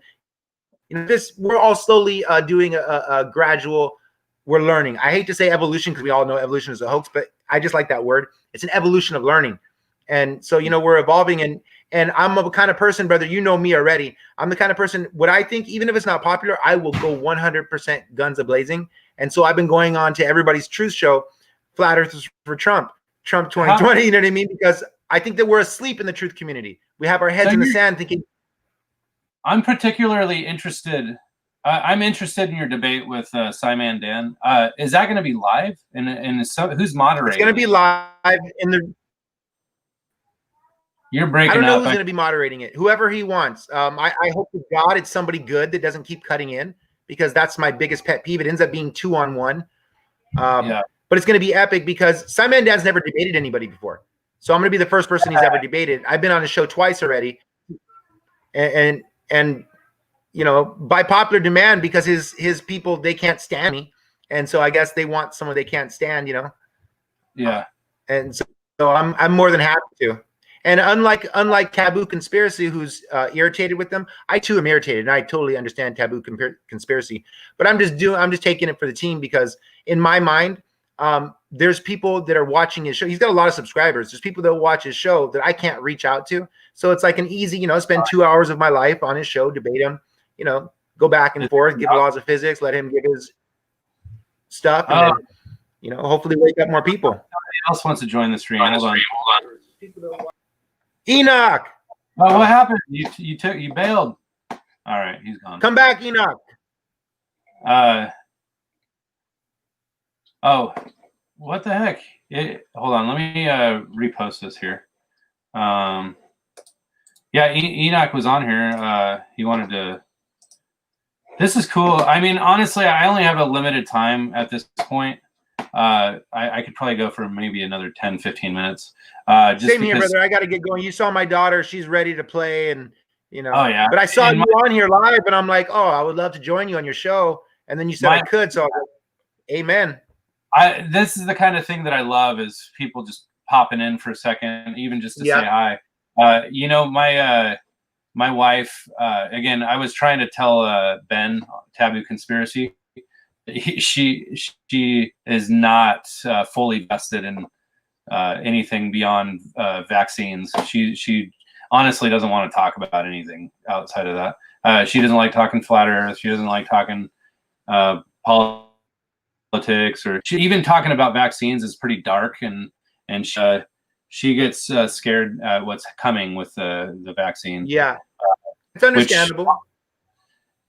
we're all slowly doing a gradual. We're learning. I hate to say evolution because we all know evolution is a hoax, but I just like that word. It's an evolution of learning. And so, we're evolving, and I'm a kind of person, brother, you know me already. I'm the kind of person, what I think, even if it's not popular, I will go 100% guns a-blazing. And so I've been going on to everybody's truth show, Flat Earthers for Trump 2020, you know what I mean? Because I think that we're asleep in the truth community. We have our heads in the sand thinking. I'm particularly interested. I'm interested in your debate with Simon Dan. Is that going to be live? And who's moderating? It's going to be live in the. You're breaking up. I don't know who's going to be moderating it. Whoever he wants. I hope to God it's somebody good that doesn't keep cutting in, because that's my biggest pet peeve. It ends up being 2-on-1. But it's going to be epic because Simon Dan's never debated anybody before. So I'm going to be the first person he's ever debated. I've been on his show twice already. And by popular demand, because his people, they can't stand me. And so I guess they want someone they can't stand, Yeah. And so I'm more than happy to. And unlike Taboo Conspiracy, who's irritated with them, I too am irritated, and I totally understand Taboo Conspiracy. But I'm just taking it for the team, because in my mind, there's people that are watching his show. He's got a lot of subscribers. There's people that watch his show that I can't reach out to. So it's like an easy, spend 2 hours of my life on his show, debate him, go back and forth, give laws of physics, let him give his stuff, and then, hopefully wake up more people. Somebody else wants to join the stream. Hold on. Enoch. Oh, what happened? You bailed. All right, he's gone. Come back, Enoch. Oh, what the heck? Hold on, let me repost this here. Yeah, Enoch was on here. He wanted to. This is cool. I mean, honestly, I only have a limited time at this point. I could probably go for maybe another 10, 15 minutes. Same here, brother. I got to get going. You saw my daughter. She's ready to play, and Oh, yeah. But I saw you on here live, and I'm like, oh, I would love to join you on your show. And then you said I could, so I was like, amen. This is the kind of thing that I love, is people just popping in for a second, even just to say hi. My wife, again, I was trying to tell Ben, Taboo Conspiracy, she is not fully vested in anything beyond vaccines. She honestly doesn't want to talk about anything outside of that. She doesn't like talking flat Earth. She doesn't like talking politics, or even talking about vaccines is pretty dark, and she gets scared at what's coming with the vaccine. Yeah, it's understandable.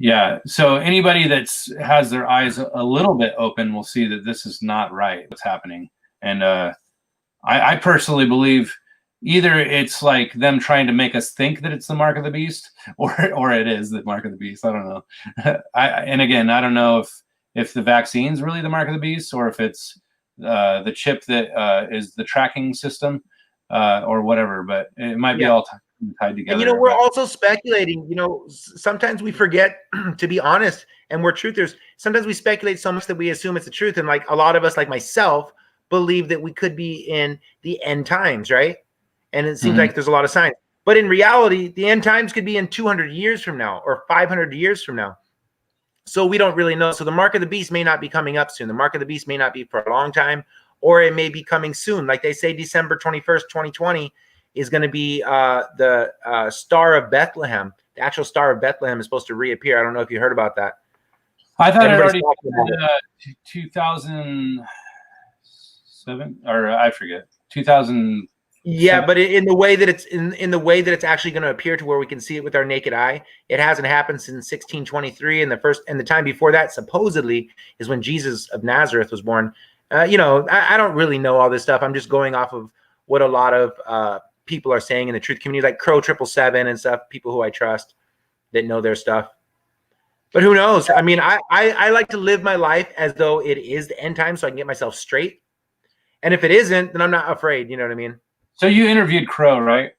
Yeah. So anybody that has their eyes a little bit open will see that this is not right, what's happening. And I personally believe either it's like them trying to make us think that it's the mark of the beast, or it is the mark of the beast. I don't know. And again, I don't know if the vaccine's really the mark of the beast, or if it's the chip that is the tracking system, or whatever. But it might be all tied together. And we're also speculating. Sometimes we forget to be honest, and we're truthers. Sometimes we speculate so much that we assume it's the truth, and like a lot of us, like myself, believe that we could be in the end times, right? And it seems like there's a lot of signs. But in reality, the end times could be in 200 years from now or 500 years from now. So we don't really know. So the mark of the beast may not be coming up soon. The mark of the beast may not be for a long time, or it may be coming soon. Like they say, December 21st, 2020 is going to be the Star of Bethlehem. The actual Star of Bethlehem is supposed to reappear. I don't know if you heard about that. I thought it already 2007, or I forget, 2000. Yeah, but in the way that it's in the way that it's actually going to appear to where we can see it with our naked eye, it hasn't happened since 1623, and the time before that supposedly is when Jesus of Nazareth was born. I don't really know all this stuff. I'm just going off of what a lot of people are saying in the truth community, like Crow 777 and stuff. People who I trust that know their stuff. But who knows? I mean, I like to live my life as though it is the end time, so I can get myself straight. And if it isn't, then I'm not afraid. You know what I mean? So you interviewed Crow, right?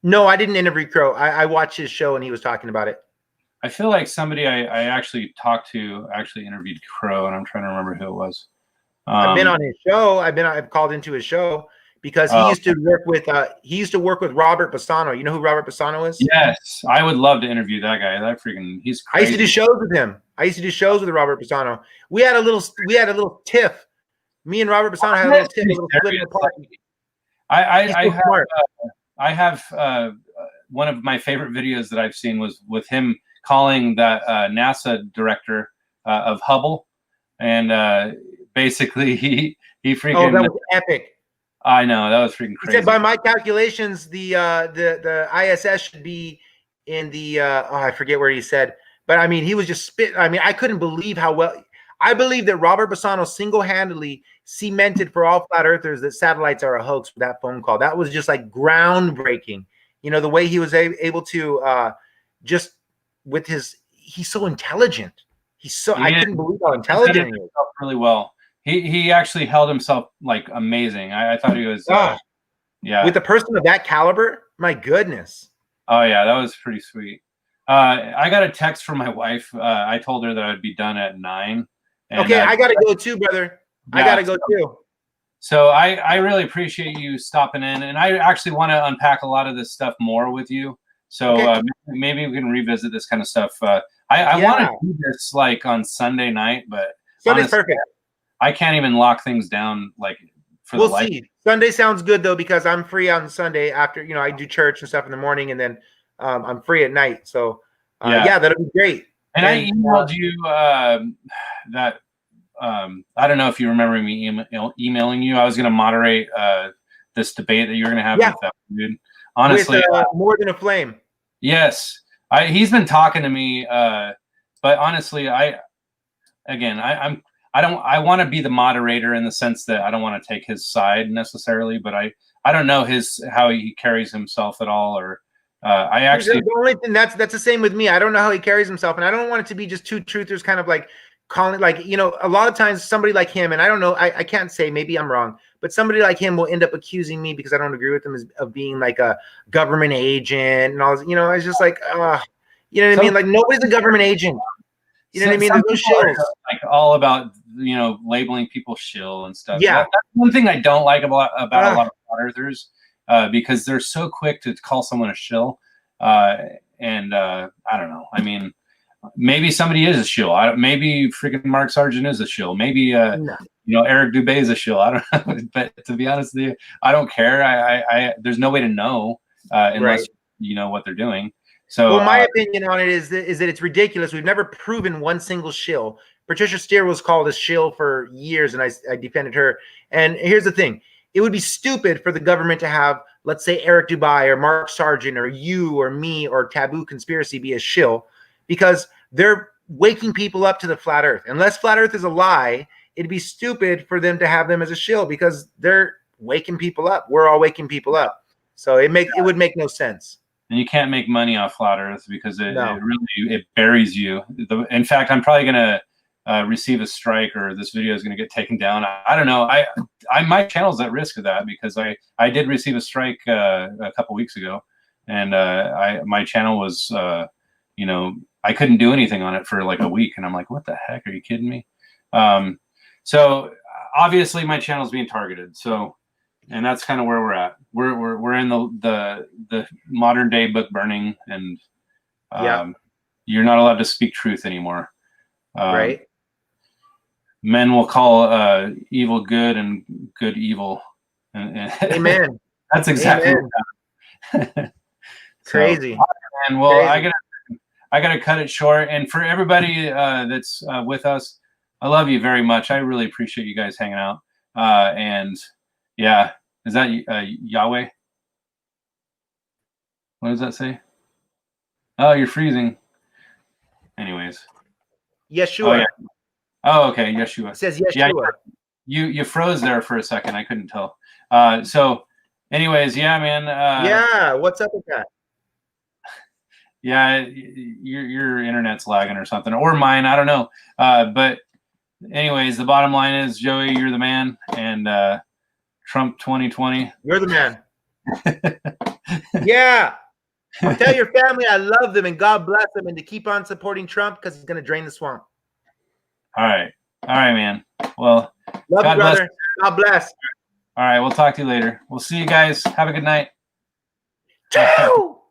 No, I didn't interview Crow. I watched his show and he was talking about it. I feel like somebody I actually talked to actually interviewed Crow, and I'm trying to remember who it was. I've been on his show. I've called into his show because he used to work with Robert Bassano. You know who Robert Bassano is? Yes, I would love to interview that guy. He's crazy. I used to do shows with him. I used to do shows with Robert Bassano. We had a little tiff. Me and Robert Bassano had a little tiff, a little split in the party. I have one of my favorite videos that I've seen was with him calling that NASA director of Hubble, and basically he freaking. Oh, that was epic. I know, that was freaking crazy. He said, by my calculations, the ISS should be in the I forget where he said, but I mean he was just spit. I mean I couldn't believe how well. I believe that Robert Bassano single-handedly cemented for all flat earthers that satellites are a hoax with that phone call. That was just like groundbreaking. The way he was able to just with he's so intelligent. I couldn't believe how intelligent he is. Really well. He actually held himself like amazing. I thought he was yeah. With a person of that caliber, my goodness. Oh yeah, that was pretty sweet. I got a text from my wife. I told her that I'd be done at 9. Okay, I gotta go too, brother. Yeah, I gotta go too. So I really appreciate you stopping in, and I actually want to unpack a lot of this stuff more with you. So maybe we can revisit this kind of stuff. I want to do this like on Sunday night, but Sunday's perfect. I can't even lock things down like for the life. We'll see. Sunday sounds good though because I'm free on Sunday after I do church and stuff in the morning, and then I'm free at night. So yeah, that'll be great. And I emailed you that I don't know if you remember me emailing you. I was going to moderate this debate that you were going to have with that dude. Honestly, with, More Than a Flame. Yes, he's been talking to me, but honestly, I want to be the moderator in the sense that I don't want to take his side necessarily, but I don't know how he carries himself at all, or I actually the only thing that's the same with me. I don't know how he carries himself, and I don't want it to be just two truthers kind of like calling, like, a lot of times somebody like him, and I don't know, I can't say, maybe I'm wrong, but somebody like him will end up accusing me because I don't agree with him of being like a government agent and all this, it's just like, you know what I mean? Like nobody's a government agent. You know what I mean? There's no shills. Like all about, labeling people shill and stuff. Yeah. That's one thing I don't like about a lot of flat earthers, because they're so quick to call someone a shill. And I don't know. I mean, maybe somebody is a shill. Maybe freaking Mark Sargent is a shill. Maybe Eric Dubé is a shill. I don't know. But to be honest with you, I don't care. I there's no way to know unless you know what they're doing. So my opinion on it is that it's ridiculous. We've never proven one single shill. Patricia Steer was called a shill for years, and I defended her. And here's the thing. It would be stupid for the government to have, let's say, Eric Dubé or Mark Sargent or you or me or Taboo Conspiracy be a shill, because they're waking people up to the flat earth. Unless flat earth is a lie, it'd be stupid for them to have them as a shill because they're waking people up. We're all waking people up. So it would make no sense. And you can't make money off flat Earth because it No. really buries you. In fact, I'm probably gonna receive a strike, or this video is gonna get taken down. I don't know. My channel's at risk of that because I did receive a strike a couple weeks ago, and my channel was you know, I couldn't do anything on it for like a week, and I'm like, what the heck? Are you kidding me? So obviously my channel's being targeted. So, and that's kind of where we're at. We're in the modern day book burning, and you're not allowed to speak truth anymore. Right. Men will call evil good and good evil. Amen. That's exactly Amen. what happened. Crazy. And well, Crazy. I gotta cut it short. And for everybody that's with us, I love you very much. I really appreciate you guys hanging out. And yeah, is that Yahweh? What does that say? Oh, you're freezing. Anyways. Yeshua. Oh, yeah. Oh, okay. Yeshua. It says Yeshua. Yeah, you froze there for a second. I couldn't tell. So anyways, yeah, man. Yeah. What's up with that? Yeah, your internet's lagging or something, or mine. I don't know. But anyways, the bottom line is, Joey, you're the man, and Trump 2020. You're the man. Yeah. Tell your family I love them and God bless them, and to keep on supporting Trump because he's going to drain the swamp. All right, man. Well, Love God you, brother. bless. God bless. All right, we'll talk to you later. We'll see you guys. Have a good night. Ciao.